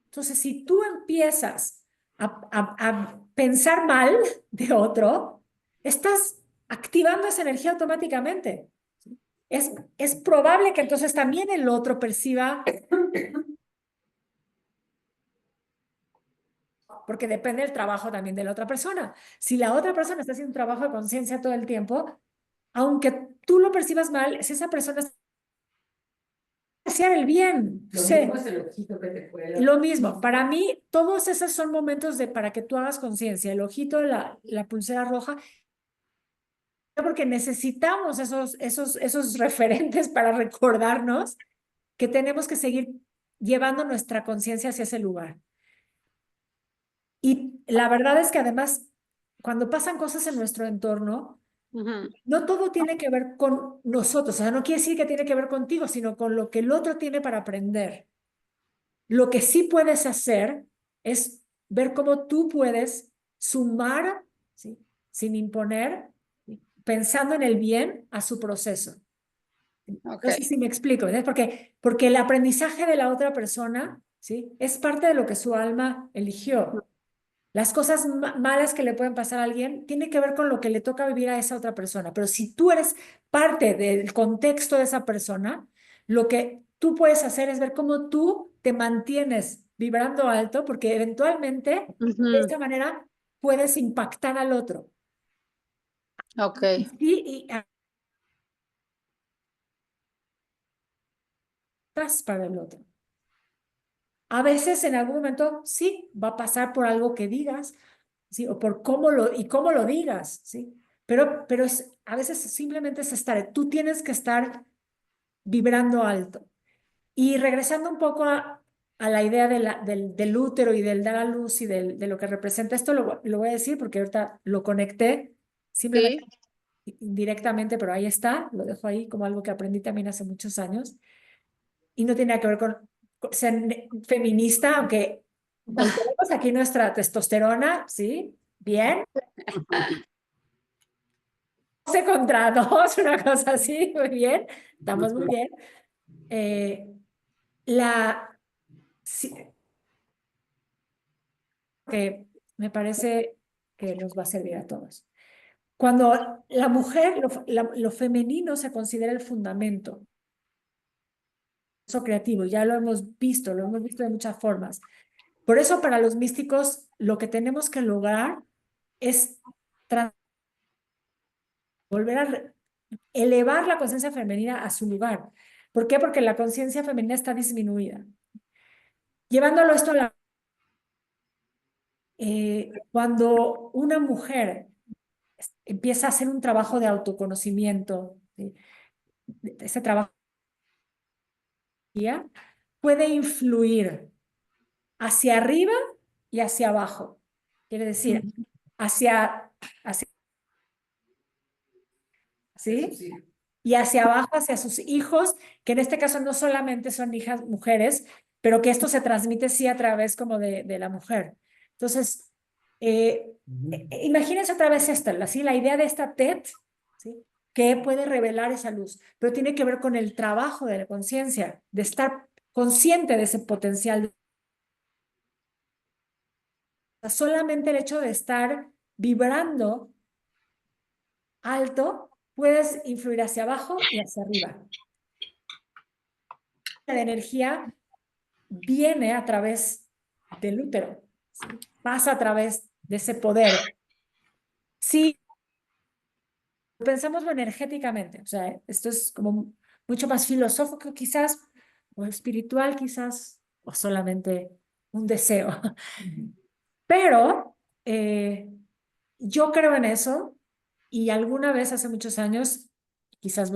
Entonces, si tú empiezas a pensar mal de otro, estás activando esa energía automáticamente. Es probable que entonces también el otro perciba, porque depende del trabajo también de la otra persona. Si la otra persona está haciendo un trabajo de conciencia todo el tiempo, aunque tú lo percibas mal, si esa persona está haciendo el bien. Lo Sí, mismo es el ojito que te cuela. lo mismo, para mí, todos esos son momentos para que tú hagas conciencia. El ojito, la pulsera roja, porque necesitamos esos referentes para recordarnos que tenemos que seguir llevando nuestra conciencia hacia ese lugar. Y la verdad es que además, cuando pasan cosas en nuestro entorno, Ujú. no todo tiene que ver con nosotros, o sea, no quiere decir que tiene que ver contigo, sino con lo que el otro tiene para aprender. Lo que sí puedes hacer es ver cómo tú puedes sumar, ¿sí? Sin imponer, ¿sí? Pensando en el bien a su proceso. Ok. No sé si me explico, ¿verdad? Porque el aprendizaje de la otra persona, ¿sí? Es parte de lo que su alma eligió. Las cosas malas que le pueden pasar a alguien tiene que ver con lo que le toca vivir a esa otra persona. Pero si tú eres parte del contexto de esa persona, lo que tú puedes hacer es ver cómo tú te mantienes vibrando alto, porque eventualmente de Ujú. esta manera puedes impactar al otro. Ok. Y estás para el otro. A veces en algún momento sí va a pasar por algo que digas, ¿sí? O por cómo lo digas, ¿sí? Pero a veces simplemente es estar, tú tienes que estar vibrando alto. Y regresando un poco a la idea del útero y del dar a luz y de lo que representa, esto lo voy a decir porque ahorita lo conecté simplemente Sí. indirectamente, pero ahí está, lo dejo ahí como algo que aprendí también hace muchos años. Y no tiene nada que ver con ser feminista, aunque volvemos aquí nuestra testosterona, ¿sí? Bien. 12 contra 2, una cosa así, muy bien. Estamos muy bien. Eh, la, sí, que me parece que nos va a servir a todos. cuando la mujer, lo femenino se considera el fundamento. Eso creativo, ya lo hemos visto de muchas formas. Por eso para los místicos lo que tenemos que lograr es volver a elevar la conciencia femenina a su lugar. ¿Por qué? Porque la conciencia femenina está disminuida. Llevándolo esto a la... cuando una mujer empieza a hacer un trabajo de autoconocimiento, ¿sí? Ese trabajo puede influir hacia arriba y hacia abajo. Quiere decir, hacia ¿sí? Y hacia abajo, hacia sus hijos, que en este caso no solamente son hijas mujeres, pero que esto se transmite sí a través como de la mujer. Entonces, imagínense otra vez esta, ¿sí? La idea de esta TED, ¿sí? Que puede revelar esa luz, pero tiene que ver con el trabajo de la conciencia, de estar consciente de ese potencial. Solamente el hecho de estar vibrando alto, puedes influir hacia abajo y hacia arriba. La energía viene a través del útero, ¿sí? Pasa a través de ese poder. Sí, pensámoslo energéticamente, o sea, esto es como mucho más filosófico quizás, o espiritual quizás, o solamente un deseo. Pero yo creo en eso y alguna vez hace muchos años, quizás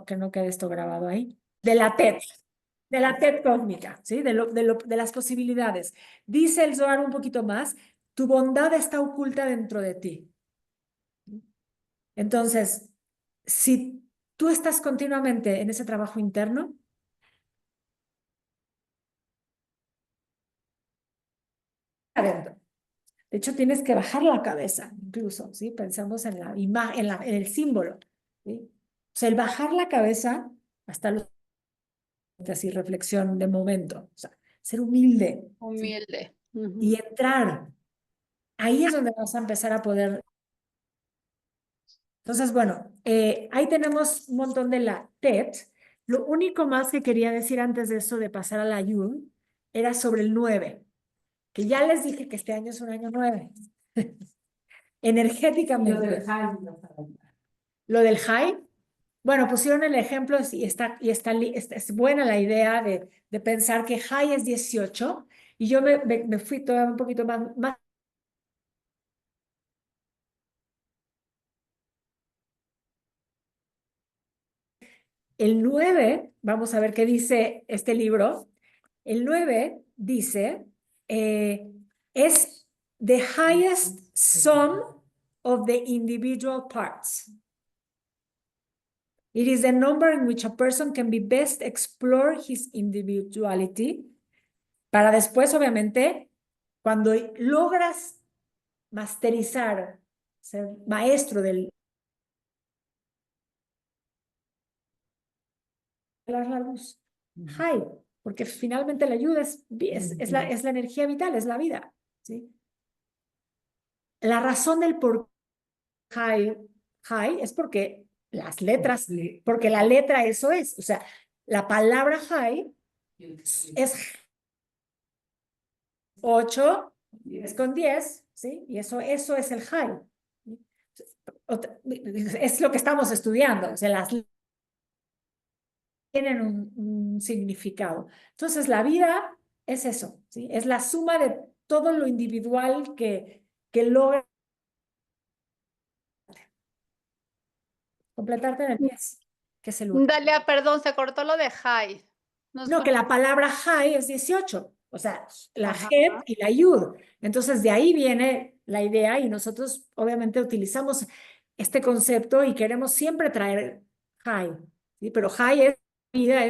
que no quede esto grabado ahí, de la TED cósmica, ¿sí? De las posibilidades. Dice el Zohar un poquito más, tu bondad está oculta dentro de ti. Entonces, si tú estás continuamente en ese trabajo interno, adentro. De hecho, tienes que bajar la cabeza, incluso, ¿sí? Pensamos en la imagen, en el símbolo, ¿sí? O sea, el bajar la cabeza hasta los así reflexión de momento, o sea, ser humilde, ¿sí? Humilde. Y entrar. Ahí es donde vas a empezar a poder. Entonces, bueno, ahí tenemos un montón de la TED. Lo único más que quería decir antes de eso, de pasar a la Yud, era sobre el 9, que ya les dije que este año es un año 9. Energéticamente. Lo del high. Bueno, pusieron el ejemplo y es buena la idea de pensar que high es 18 y yo me fui todavía un poquito más. El 9, vamos a ver qué dice este libro. El 9 dice, es the highest sum of the individual parts. It is the number in which a person can be best explore his individuality. Para después, obviamente, cuando logras masterizar, ser maestro del la luz, high, porque finalmente la ayuda es la energía vital, es la vida, ¿sí? La razón del por qué high es porque las letras, porque la letra eso es, o sea, la palabra high es 8, es con 10, ¿sí? Y eso es el high. Es lo que estamos estudiando, o sea, las tienen un significado. Entonces, la vida es eso, ¿sí? Es la suma de todo lo individual que logra completarte en el 10, que es el 1. Dalia, perdón, se cortó lo de high. No, que la palabra high es 18, o sea, la Het y la Yud. Entonces, de ahí viene la idea y nosotros obviamente utilizamos este concepto y queremos siempre traer high, ¿sí? Pero high es vida,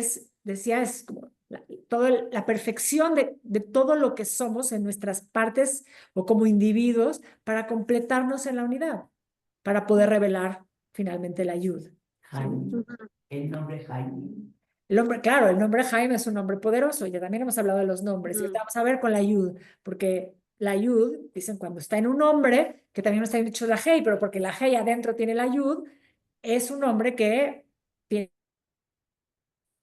decía, es como la perfección de todo lo que somos en nuestras partes o como individuos para completarnos en la unidad, para poder revelar finalmente la Yud. Jaime, el nombre Jaime. Claro, el nombre Jaime es un nombre poderoso, ya también hemos hablado de los nombres, y ahorita vamos a ver con la Yud, porque la yud, dicen cuando está en un nombre, que también está dicho la hey, pero porque la hey adentro tiene la yud, es un nombre que tiene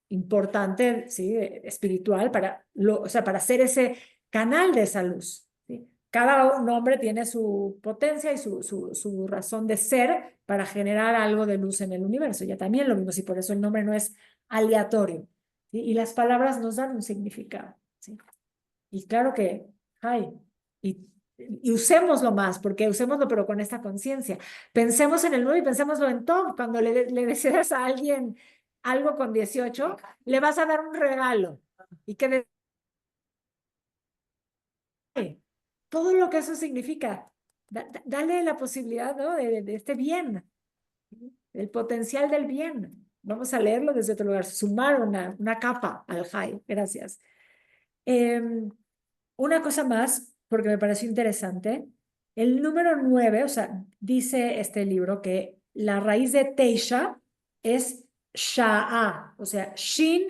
importante, ¿sí? Espiritual para, o sea, para hacer ese canal de esa luz, ¿sí? Cada nombre tiene su potencia y su razón de ser para generar algo de luz en el universo. Ya también lo vimos y por eso el nombre no es aleatorio, ¿sí? Y las palabras nos dan un significado, ¿sí? Y claro que hay, y usémoslo más, porque usémoslo pero con esta conciencia. Pensemos en el 9 y pensémoslo en todo. Cuando le deseas a alguien algo con 18, le vas a dar un regalo. Y que todo lo que eso significa, dale la posibilidad, ¿no? de este bien, el potencial del bien. Vamos a leerlo desde otro lugar, sumar una capa al high. Gracias. Una cosa más, porque me pareció interesante, el número 9, o sea, dice este libro que la raíz de Teisha es Sha'a, o sea, Shin,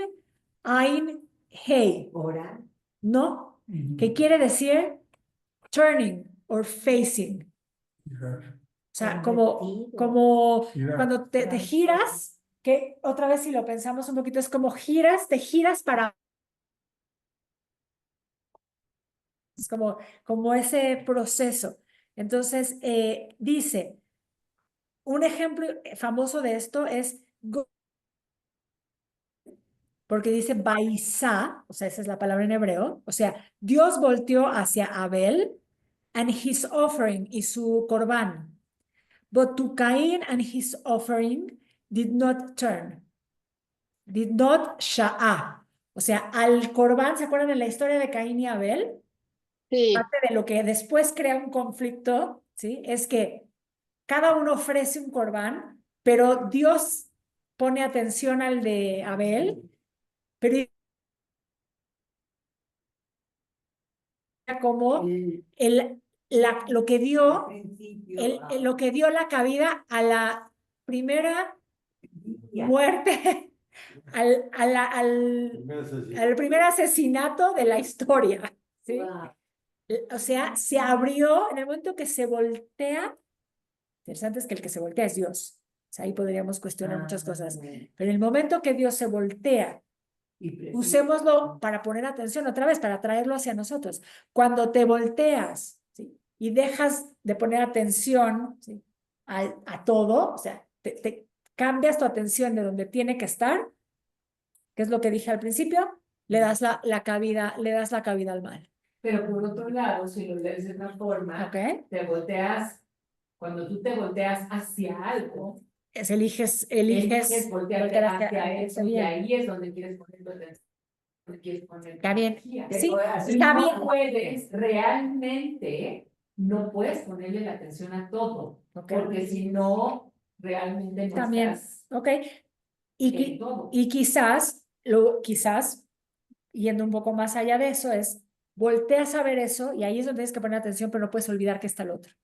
Ain, Hei, Ahora, ¿no? Que quiere decir turning or facing. O sea, como cuando te giras, que otra vez si lo pensamos un poquito, es como giras, te giras para... Es como ese proceso. Entonces, dice, un ejemplo famoso de esto es, porque dice Baisá, o sea, esa es la palabra en hebreo, o sea, Dios volteó hacia Abel and his offering y su corbán. But to Cain and his offering did not turn, did not sha'a. O sea, al corbán, ¿se acuerdan de la historia de Caín y Abel? Sí, Parte de lo que después crea un conflicto, ¿sí? Es que cada uno ofrece un corbán, pero Dios pone atención al de Abel, pero como lo que dio, lo que dio la cabida a la primera muerte, al primer asesinato de la historia, ¿sí? O sea, se abrió en el momento que se voltea. Interesante es que el que se voltea es Dios. O sea, ahí podríamos cuestionar muchas cosas. Pero en el momento que Dios se voltea, usémoslo para poner atención otra vez, para traerlo hacia nosotros. Cuando te volteas, ¿sí? Y dejas de poner atención, ¿sí? a todo, o sea, te cambias tu atención de donde tiene que estar, que es lo que dije al principio, le das la cabida al mal. Pero por otro lado, si lo lees de otra forma, ¿Ok? te volteas, cuando tú te volteas hacia algo, Eliges voltearte hacia eso y bien. ahí es donde quieres poner tu atención, donde quieres poner tu Está bien. energía. Sí, Y está no bien. puedes, realmente, no puedes ponerle la atención a todo, Ok. porque si no, realmente no También. estás Ok. Y, en todo. y quizás, yendo un poco más allá de eso, es volteas a ver eso y ahí es donde tienes que poner atención, pero no puedes olvidar que está el otro.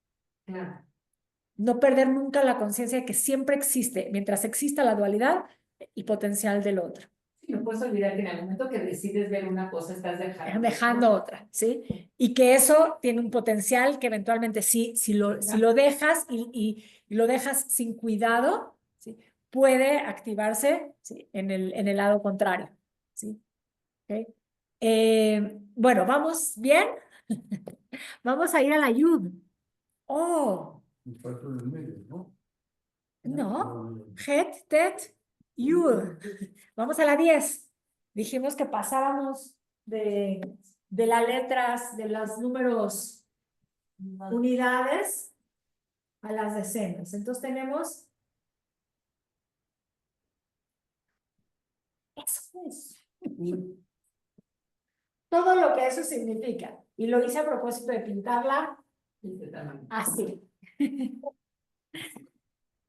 Claro. No perder nunca la conciencia de que siempre existe, mientras exista la dualidad, el potencial del otro. No puedes olvidar que en el momento que decides ver una cosa, estás Dejando otra, ¿sí? Y que eso tiene un potencial que eventualmente si lo dejas y lo dejas sin cuidado, ¿sí? Puede activarse, ¿sí? en el lado contrario, ¿sí? ¿Okay? Bueno, ¿vamos bien? Vamos a ir a la yud. Oh, El paso del medio, ¿no? no. Het, tet, yud. Vamos a la 10. Dijimos que pasábamos de las letras, de los números unidades a las decenas. Entonces tenemos eso es. Todo lo que eso significa. Y lo hice a propósito de pintarla así.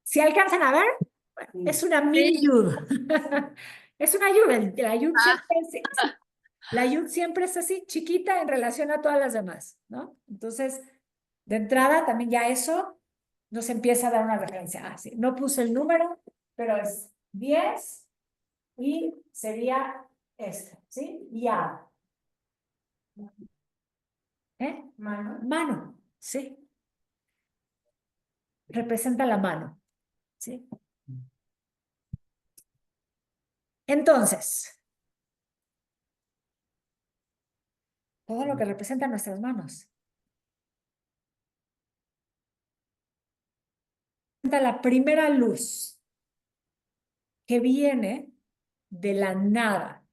Si alcanzan a ver, es una mini yud. Es una yud. La yud siempre es así, chiquita en relación a todas las demás, ¿no? Entonces, de entrada, también ya eso nos empieza a dar una referencia. Ah, sí, no puse el número, pero es 10 y sería este, ¿sí? Ya. Mano. Mano, ¿sí? Representa la mano, ¿sí? Entonces, todo lo que representa nuestras manos. La primera luz que viene de la nada,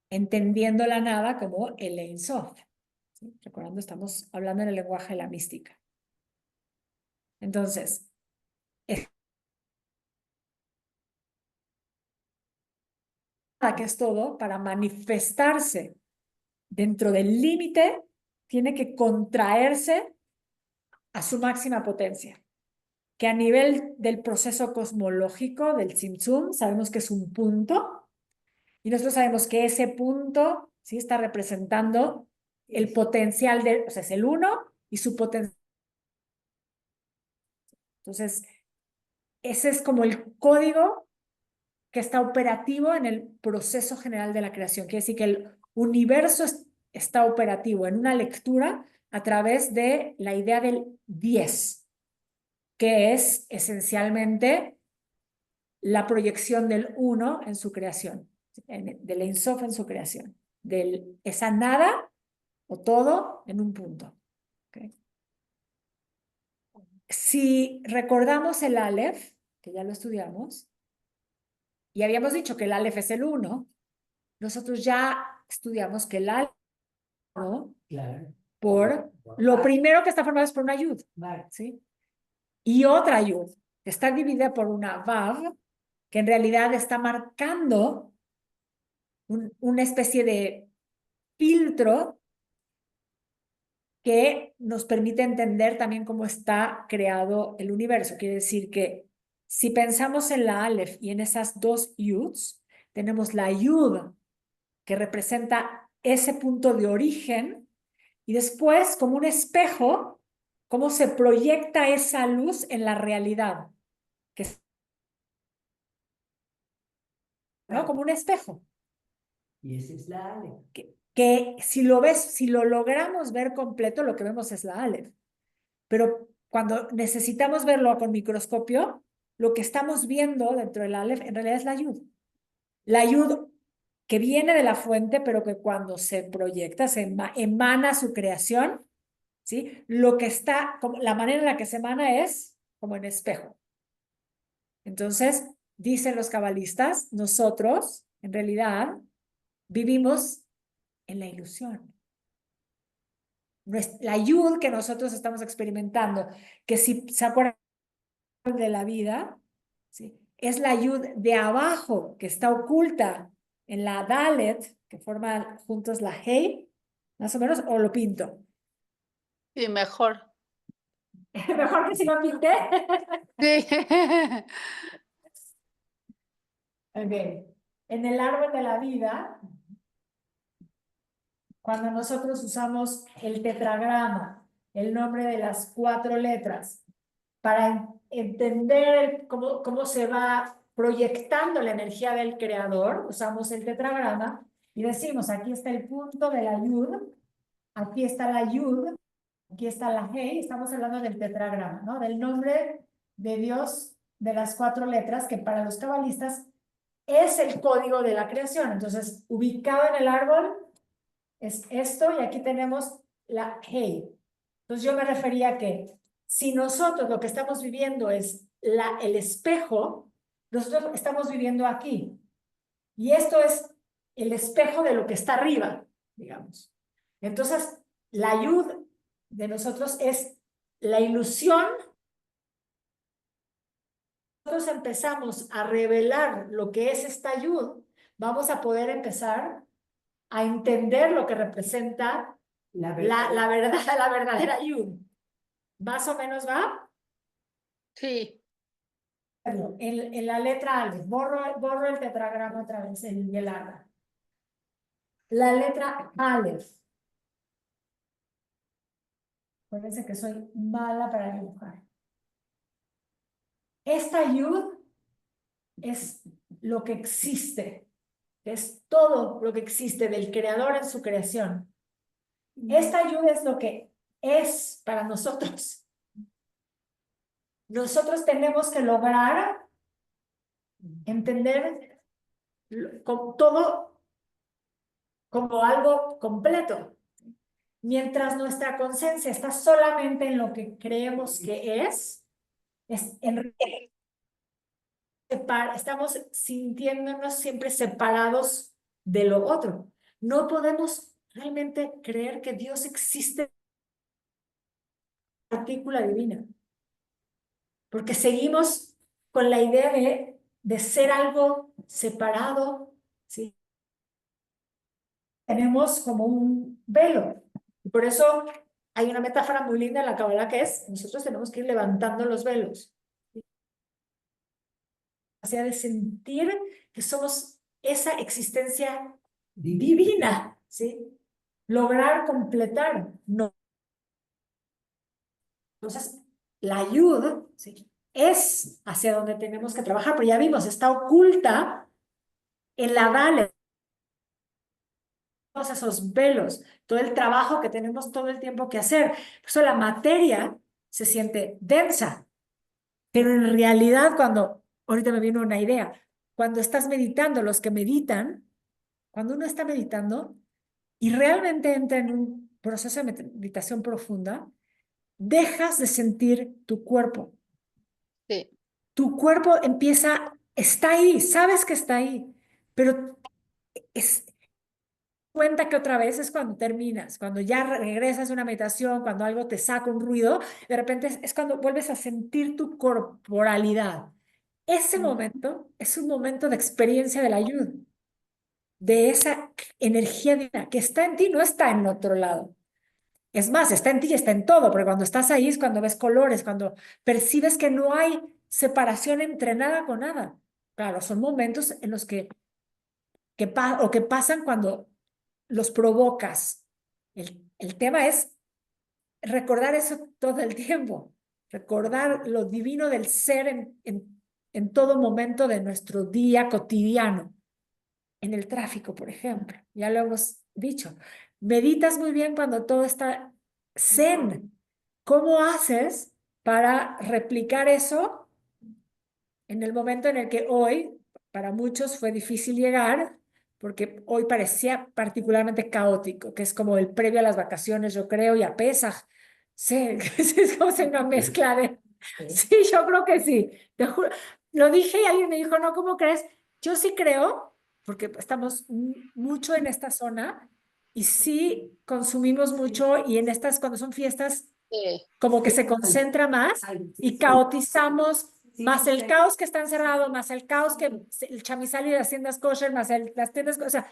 entendiendo la nada como el Ein Sof. ¿Sí? Recordando, estamos hablando en el lenguaje de la mística. Entonces, que es todo, para manifestarse dentro del límite, tiene que contraerse a su máxima potencia, que a nivel del proceso cosmológico del Tzimtzum, sabemos que es un punto, y nosotros sabemos que ese punto, ¿sí?, está representando el potencial de, o sea, es el uno y su potencial. Entonces, ese es como el código que está operativo en el proceso general de la creación. Quiere decir que el universo está operativo en una lectura a través de la idea del 10, que es esencialmente la proyección del uno en su creación, del Ein Sof en su creación, de esa nada o todo en un punto. ¿Okay? Si recordamos el Aleph, que ya lo estudiamos, y habíamos dicho que el Aleph es el 1, nosotros ya estudiamos que el Aleph, ¿no?, Claro. por lo primero que está formado es por una Yud, ¿sí? Y otra Yud, que está dividida por una Vav, que en realidad está marcando una especie de filtro que nos permite entender también cómo está creado el universo. Quiere decir que si pensamos en la Aleph y en esas dos Yuds, tenemos la Yud que representa ese punto de origen y después, como un espejo, cómo se proyecta esa luz en la realidad, que es, ¿no?, como un espejo. Y esa es la Aleph. Que si lo ves, si lo logramos ver completo, lo que vemos es la Aleph. Pero cuando necesitamos verlo con microscopio, lo que estamos viendo dentro del Aleph en realidad es la Yud. La Yud que viene de la fuente, pero que cuando se proyecta, se emana su creación, ¿sí? Lo que está, como, la manera en la que se emana es como en espejo. Entonces, dicen los cabalistas, nosotros, en realidad, vivimos en la ilusión. La Yud que nosotros estamos experimentando, que si se acuerdan de la vida, ¿sí?, es la Yud de abajo, que está oculta en la Dalet, que forman juntos la Hei, más o menos, o lo pinto. Sí, mejor. Mejor que si lo pinté. Sí. Okay. En el árbol de la vida, cuando nosotros usamos el tetragrama, el nombre de las 4 letras, para entender cómo se va proyectando la energía del creador, usamos el tetragrama y decimos, aquí está el punto de la Yud, aquí está la Yud, aquí está la Hei, estamos hablando del tetragrama, ¿no?, del nombre de Dios de las 4 letras, que para los cabalistas es el código de la creación. Entonces, ubicado en el árbol es esto, y aquí tenemos la Hei. Entonces, yo me refería a que si nosotros lo que estamos viviendo es el espejo, nosotros estamos viviendo aquí. Y esto es el espejo de lo que está arriba, digamos. Entonces, la Yud de nosotros es la ilusión. Nosotros empezamos a revelar lo que es esta Yud, vamos a poder empezar a entender lo que representa la verdadera Yud. ¿Más o menos va? Sí. En la letra Aleph, borro el tetragrama otra vez, el arra. La letra Aleph. Acuérdense que soy mala para dibujar. Esta Yud es lo que existe, es todo lo que existe del creador en su creación. Esta ayuda es lo que es para nosotros. Nosotros tenemos que lograr entender con todo como algo completo. Mientras nuestra conciencia está solamente en lo que creemos que es en estamos sintiéndonos siempre separados de lo otro. No podemos realmente creer que Dios existe en partícula divina, porque seguimos con la idea de ser algo separado, ¿sí? Tenemos como un velo. Y por eso hay una metáfora muy linda en la Cábala que es, nosotros tenemos que ir levantando los velos. O sea, de sentir que somos esa existencia divina, ¿sí? Lograr completar. No. Entonces, la ayuda, ¿sí? Es hacia donde tenemos que trabajar, pero ya vimos, está oculta en la Dale, todos esos velos, todo el trabajo que tenemos todo el tiempo que hacer. Por eso la materia se siente densa, pero en realidad ahorita me vino una idea, cuando estás meditando, los que meditan, cuando uno está meditando y realmente entra en un proceso de meditación profunda, dejas de sentir tu cuerpo. Sí. Tu cuerpo está ahí, sabes que está ahí, pero cuenta que otra vez es cuando terminas, cuando ya regresas a una meditación, cuando algo te saca un ruido, de repente es cuando vuelves a sentir tu corporalidad. Ese momento es un momento de experiencia de la ayuda, de esa energía divina que está en ti, no está en otro lado. Es más, está en ti y está en todo, porque cuando estás ahí es cuando ves colores, cuando percibes que no hay separación entre nada con nada. Claro, son momentos en los que pasan cuando los provocas. El tema es recordar eso todo el tiempo, recordar lo divino del ser en todo momento de nuestro día cotidiano. En el tráfico, por ejemplo, ya lo hemos dicho. Meditas muy bien cuando todo está zen. ¿Cómo haces para replicar eso en el momento en el que hoy, para muchos fue difícil llegar, porque hoy parecía particularmente caótico, que es como el previo a las vacaciones, yo creo, y a Pesaj? Sí, es como una mezcla de... Sí, yo creo que sí. Te juro. Lo dije y alguien me dijo, no, ¿cómo crees? Yo sí creo, porque estamos mucho en esta zona y sí consumimos mucho y en estas, cuando son fiestas, Sí. como que se concentra más y caotizamos más el caos que está encerrado, más el caos que el chamizal y las tiendas kosher, más las tiendas, o sea,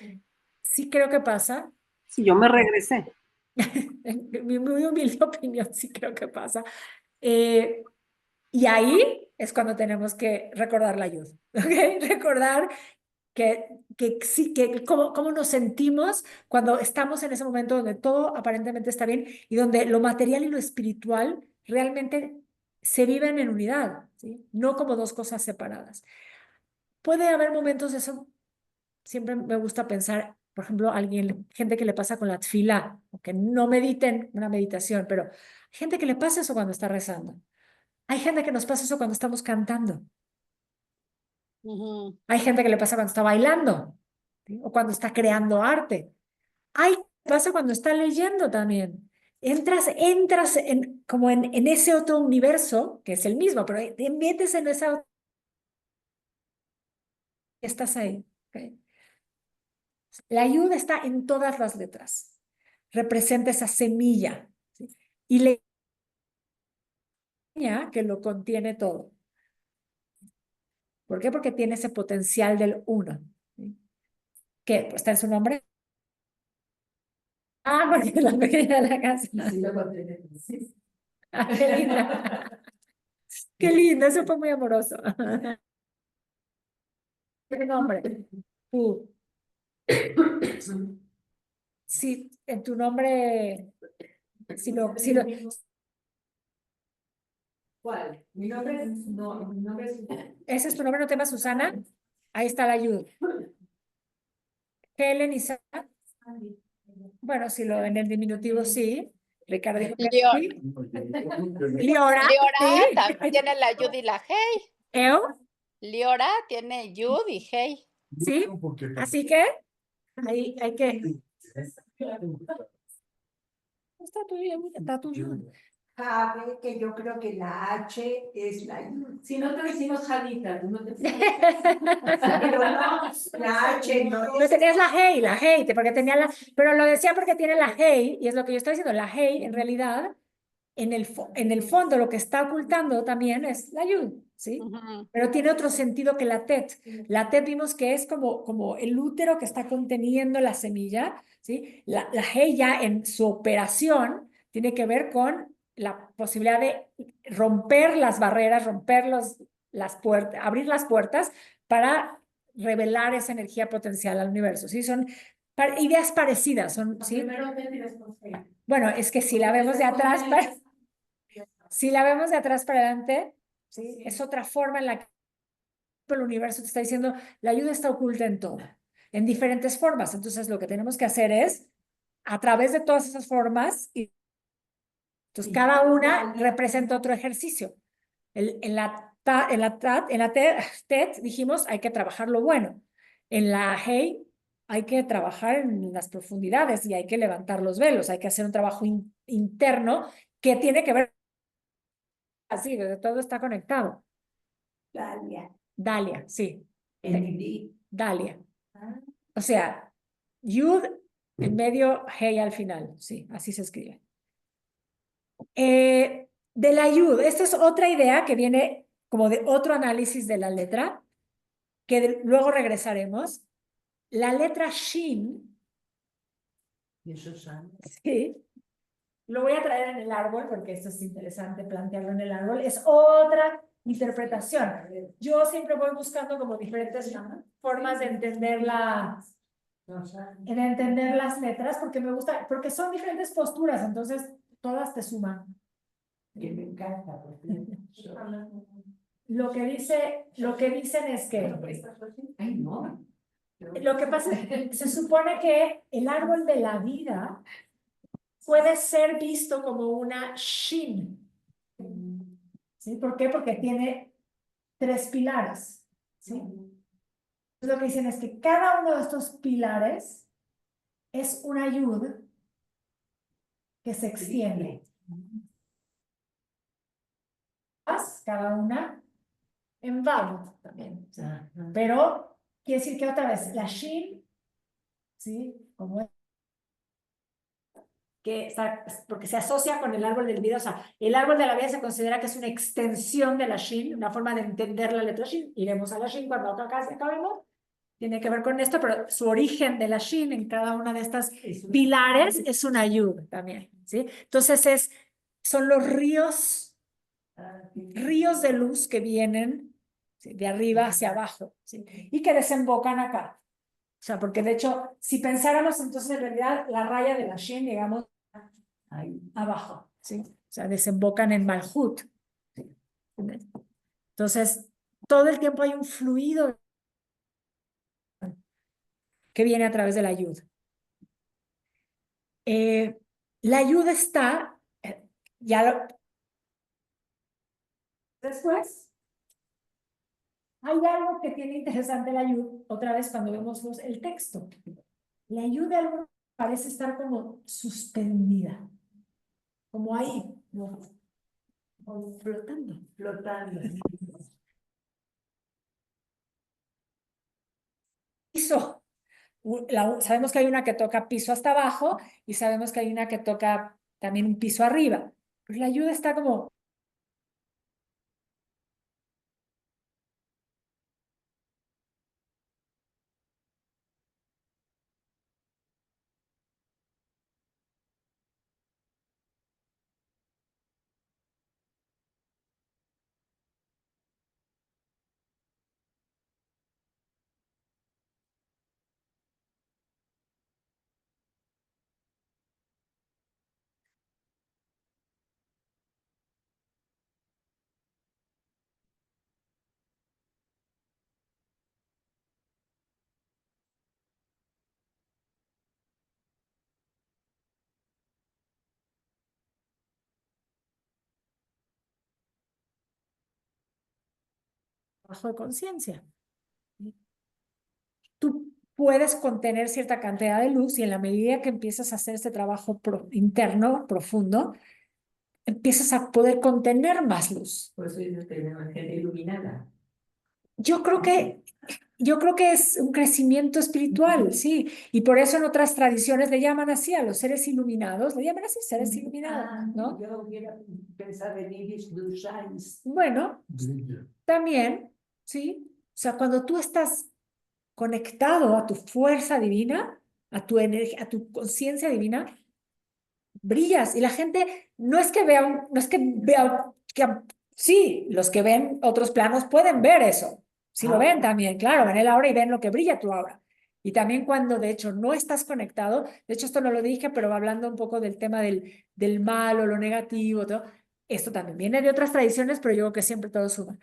sí creo que pasa. Sí, yo me regresé. En mi muy humilde opinión, sí creo que pasa. Y ahí es cuando tenemos que recordar la ayuda, ¿ok? Recordar que sí, que cómo nos sentimos cuando estamos en ese momento donde todo aparentemente está bien y donde lo material y lo espiritual realmente se viven en unidad, ¿sí? No como dos cosas separadas. Puede haber momentos de eso, siempre me gusta pensar, por ejemplo, gente que le pasa con la tfilá, o que no mediten una meditación, pero hay gente que le pasa eso cuando está rezando. Hay gente que nos pasa eso cuando estamos cantando. Ujú. Hay gente que le pasa cuando está bailando, ¿sí? O cuando está creando arte. Hay pasa cuando está leyendo también. Entras como en ese otro universo, que es el mismo, pero te metes en esa... Estás ahí. ¿Ok? La ayuda está en todas las letras. Representa esa semilla, ¿sí? Y la semilla que lo contiene todo. ¿Por qué? Porque tiene ese potencial del uno, ¿sí? ¿Qué? Pues está en su nombre. Ah, porque es la pequeña de la casa. Sí, lo contiene. Sí. Ah, qué linda. Qué lindo, eso fue muy amoroso. ¿Qué nombre? Tú. Sí, en tu nombre, si lo, ¿Cuál? Mi nombre es, no, mi nombre es. ese es tu nombre, no te llamas Susana, ahí está la ayuda. Helen y Sara. Bueno, si lo en el diminutivo sí. Ricardo dijo que Leo- sí. Liora, Liora sí. también tiene la yud y la hey. Eo, Liora tiene yud y hey. sí. Así que ahí hay que. Está tuyo. Sabe que yo creo que la H es la I. Si no te decimos Janita, tú no te Pero no, la H no No tenías la hey, porque tenía la, pero lo decía porque tiene la hey, y es lo que yo estoy diciendo, la hey en realidad, en el fondo lo que está ocultando también es la yud, ¿sí? Ujú. Pero tiene otro sentido que la tet. La tet vimos que es como el útero que está conteniendo la semilla, ¿sí? La hey ya en su operación tiene que ver con la posibilidad de romper las barreras, romper las puertas, abrir las puertas para revelar esa energía potencial al universo, ¿sí? Son ideas parecidas, son, ¿sí? Primero te tienes con fe. Bueno, es que si la vemos de atrás para, si la vemos de atrás para adelante, ¿sí? Es otra forma en la que el universo te está diciendo, la ayuda está oculta en todo, en diferentes formas. Entonces, lo que tenemos que hacer es, a través de todas esas formas, y entonces cada una representa otro ejercicio. En la TED dijimos, hay que trabajar lo bueno. En la Hey, hay que trabajar en las profundidades y hay que levantar los velos, hay que hacer un trabajo interno que tiene que ver así, de todo está conectado. Dalia. Dalia, sí. Entendí. Dalia. O sea, Yud en medio, Hey al final. Sí, así se escribe. De la Yud, esta es otra idea que viene como de otro análisis de la letra, que luego regresaremos. La letra Shin, Y Susana. sí, lo voy a traer en el árbol porque esto es interesante plantearlo en el árbol. Es otra interpretación. Yo siempre voy buscando como diferentes formas de entender entender las letras porque me gusta, porque son diferentes posturas, entonces todas te suman. Que me encanta. Porque... Lo que dicen es que Ay, no. lo que pasa es que se supone que el árbol de la vida puede ser visto como una shin. ¿Sí? ¿Por qué? Porque tiene 3 pilares. ¿Sí? Lo que dicen es que cada uno de estos pilares es una yud que se extiende. Cada una en vav también. ¿Sí? Pero quiere decir que otra vez la shin, ¿sí? Como que está, porque se asocia con el árbol del vida, o sea, el árbol de la vida se considera que es una extensión de la Shin, una forma de entender la letra Shin. Iremos a la Shin cuando acá acabemos. Tiene que ver con esto, pero su origen de la Shin en cada una de estas pilares es una Yud también, ¿sí? Entonces son los ríos de luz que vienen, ¿sí?, de arriba hacia abajo, ¿sí?, y que desembocan acá. O sea, porque de hecho, si pensáramos entonces en realidad la raya de la Shin, digamos, ahí abajo, ¿sí? O sea, desembocan en Malhut. ¿Sí? Entonces, todo el tiempo hay un fluido que viene a través de la ayuda. La ayuda está, después, hay algo que tiene interesante la ayuda, otra vez cuando vemos el texto. La ayuda parece estar como suspendida, como ahí, como flotando. Flotando. Piso. Sabemos que hay una que toca piso hasta abajo y sabemos que hay una que toca también un piso arriba. Pues la ayuda está como trabajo de conciencia. Tú puedes contener cierta cantidad de luz y en la medida que empiezas a hacer este trabajo interno, profundo, empiezas a poder contener más luz. Por eso yo tengo gente iluminada. Yo creo que es un crecimiento espiritual, sí, y por eso en otras tradiciones le llaman así a los seres iluminados, le llaman así seres iluminados, ¿no? Yo hubiera pensado en Iris Blue Shines. Bueno, Brilla. también, sí, o sea, cuando tú estás conectado a tu fuerza divina, a tu energía, a tu conciencia divina, brillas y la gente no es que vea, sí, los que ven otros planos pueden ver eso, sí lo ven también, claro, ven el aura y ven lo que brilla tu aura. Y también cuando de hecho no estás conectado, de hecho esto no lo dije, pero hablando un poco del tema del mal o lo negativo, todo, esto también viene de otras tradiciones, pero yo creo que siempre todo suma.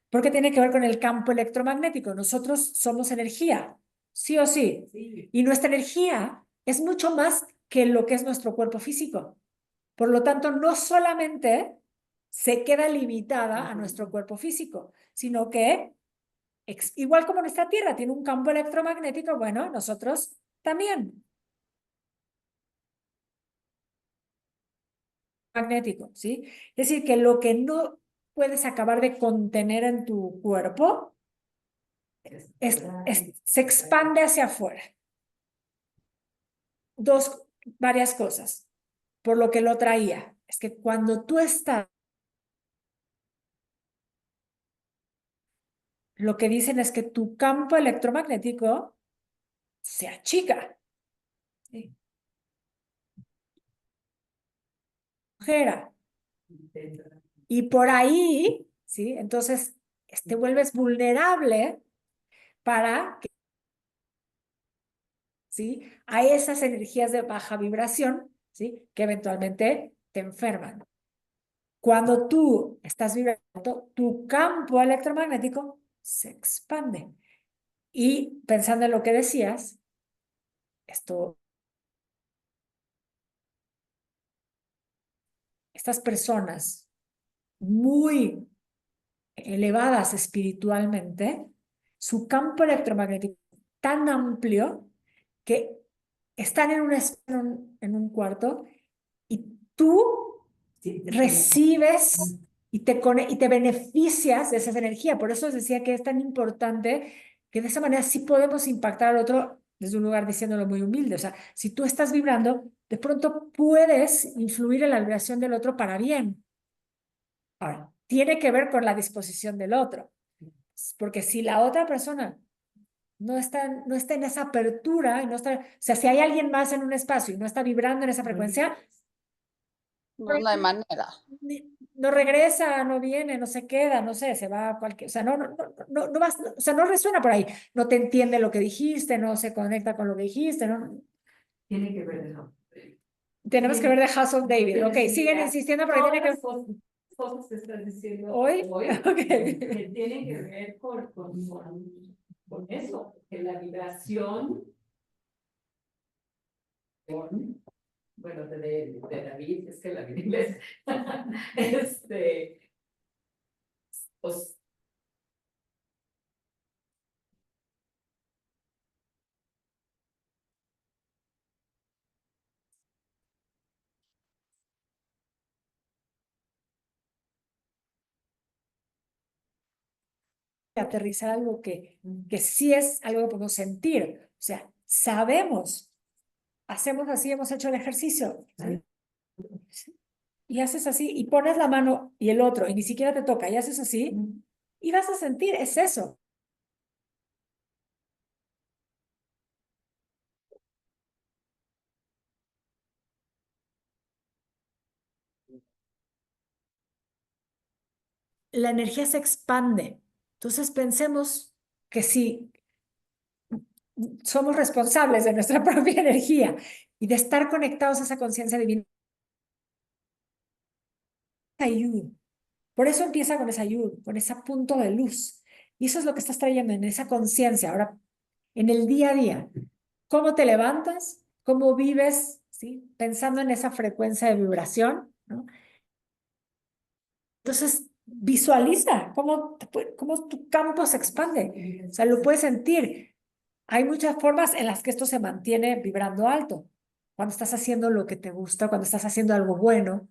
Porque tiene que ver con el campo electromagnético. Nosotros somos energía, sí o sí. Sí. Y nuestra energía es mucho más que lo que es nuestro cuerpo físico. Por lo tanto, no solamente se queda limitada a nuestro cuerpo físico, sino que, igual como nuestra Tierra tiene un campo electromagnético, bueno, nosotros también. Magnético, ¿sí? Es decir, que lo que no puedes acabar de contener en tu cuerpo se expande hacia afuera. Varias cosas. Por lo que lo traía. Es que cuando tú estás, lo que dicen es que tu campo electromagnético se achica. ¿Sí? Y por ahí, ¿sí? Entonces, te vuelves vulnerable para que, ¿sí? A esas energías de baja vibración, ¿sí? Que eventualmente te enferman. Cuando tú estás vibrando, tu campo electromagnético se expande. Y pensando en lo que decías, estas personas muy elevadas espiritualmente, su campo electromagnético es tan amplio que están en un cuarto y tú recibes y te beneficias de esa energía. Por eso os decía que es tan importante que de esa manera sí podemos impactar al otro desde un lugar diciéndolo muy humilde. O sea, si tú estás vibrando, de pronto puedes influir en la vibración del otro para bien. Ahora, tiene que ver con la disposición del otro. Porque si la otra persona no está en esa apertura, y no está, o sea, si hay alguien más en un espacio y no está vibrando en esa frecuencia, No hay manera. no regresa, no viene, no se queda, no sé, se va a cualquier, o sea, no vas, o sea, no resuena por ahí, no te entiende lo que dijiste, no se conecta con lo que dijiste, no. Tiene que ver eso. Tenemos que ver de House of David. Ok, siguen insistiendo porque tiene que ver. Cosas que estás diciendo ¿Hoy? que tienen que ver con eso, que la vibración bueno, de David, es que la vi en inglés, pues, Aterrizar algo que sí es algo que podemos sentir. O sea, sabemos, hacemos así, hemos hecho el ejercicio. ¿Sí? Y haces así, y pones la mano y el otro, y ni siquiera te toca, y haces así, y vas a sentir, es eso. La energía se expande. Entonces pensemos que si somos responsables de nuestra propia energía y de estar conectados a esa conciencia divina, ayuda. Por eso empieza con esa ayuda, con ese punto de luz. Y eso es lo que estás trayendo en esa conciencia. Ahora, en el día a día, ¿cómo te levantas? ¿Cómo vives? ¿Sí? Pensando en esa frecuencia de vibración, ¿no? Entonces, visualiza cómo tu campo se expande. O sea, lo puedes sentir. Hay muchas formas en las que esto se mantiene vibrando alto. Cuando estás haciendo lo que te gusta, cuando estás haciendo algo bueno,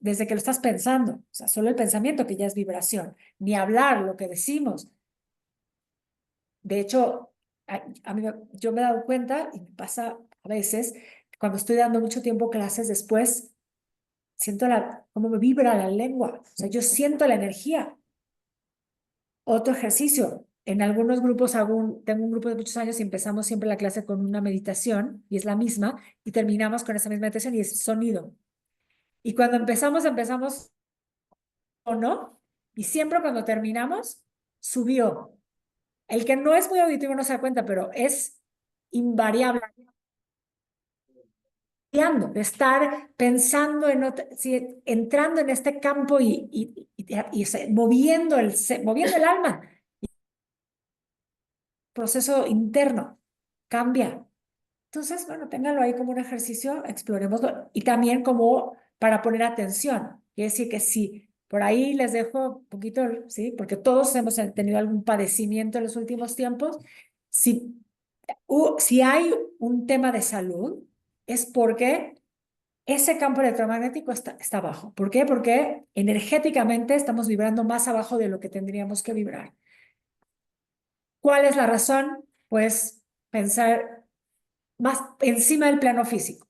desde que lo estás pensando. O sea, solo el pensamiento que ya es vibración. Ni hablar lo que decimos. De hecho, yo me he dado cuenta, y me pasa a veces, cuando estoy dando mucho tiempo clases después, siento cómo me vibra la lengua. O sea, yo siento la energía. Otro ejercicio. En algunos grupos tengo un grupo de muchos años y empezamos siempre la clase con una meditación, y es la misma, y terminamos con esa misma meditación y es sonido. Y cuando empezamos o no, y siempre cuando terminamos, subió. El que no es muy auditivo no se da cuenta, pero es invariable. De estar pensando sí, entrando en este campo moviendo el alma. Proceso interno cambia. Entonces, bueno, téngalo ahí como un ejercicio, exploremoslo. Y también como para poner atención. Quiere decir que sí, por ahí les dejo un poquito, ¿sí? Porque todos hemos tenido algún padecimiento en los últimos tiempos. Si hay un tema de salud, es porque ese campo electromagnético está bajo. ¿Por qué? Porque energéticamente estamos vibrando más abajo de lo que tendríamos que vibrar. ¿Cuál es la razón? Pues pensar más encima del plano físico,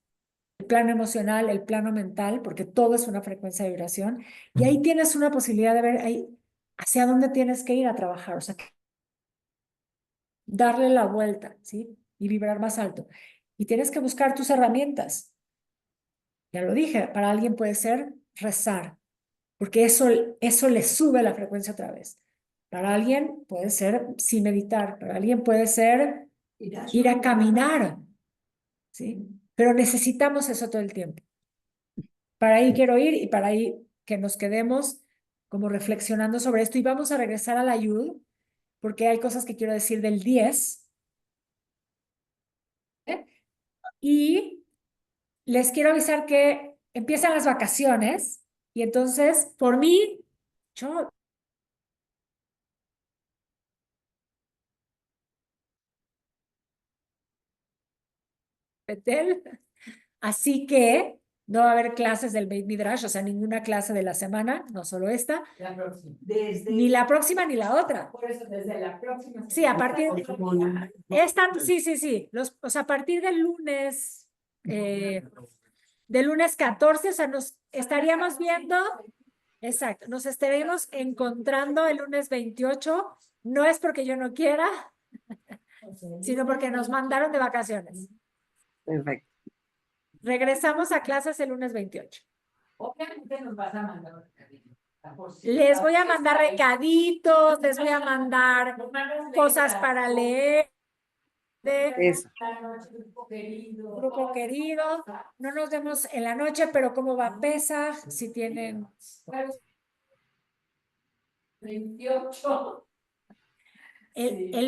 el plano emocional, el plano mental, porque todo es una frecuencia de vibración. Y ahí tienes una posibilidad de ver ahí hacia dónde tienes que ir a trabajar. O sea, darle la vuelta, ¿sí? Y vibrar más alto. Y tienes que buscar tus herramientas. Ya lo dije, para alguien puede ser rezar, porque eso le sube la frecuencia otra vez. Para alguien puede ser sí meditar, para alguien puede ser ir a caminar, ¿sí? Pero necesitamos eso todo el tiempo. Para ahí quiero ir y para ahí que nos quedemos como reflexionando sobre esto y vamos a regresar a la ayuda, porque hay cosas que quiero decir del 10. Y les quiero avisar que empiezan las vacaciones y entonces, por mí, yo Betel. Así que no va a haber clases del Beit Midrash, o sea, ninguna clase de la semana, no solo esta, La próxima. ni la próxima ni la otra. Por eso, desde la próxima. Sí, a partir de sí. O sea, a partir del lunes, del lunes 14, o sea, nos estaríamos viendo, exacto, nos estaríamos encontrando el lunes 28. No es porque yo no quiera, sino porque nos mandaron de vacaciones. Perfecto. Regresamos a clases el lunes 28. Obviamente nos vas a mandar un recadito. Les voy a mandar recaditos, les voy a mandar cosas para leer. Eso. Grupo querido, no nos vemos en la noche, pero cómo va Pesaj, si tienen 28. el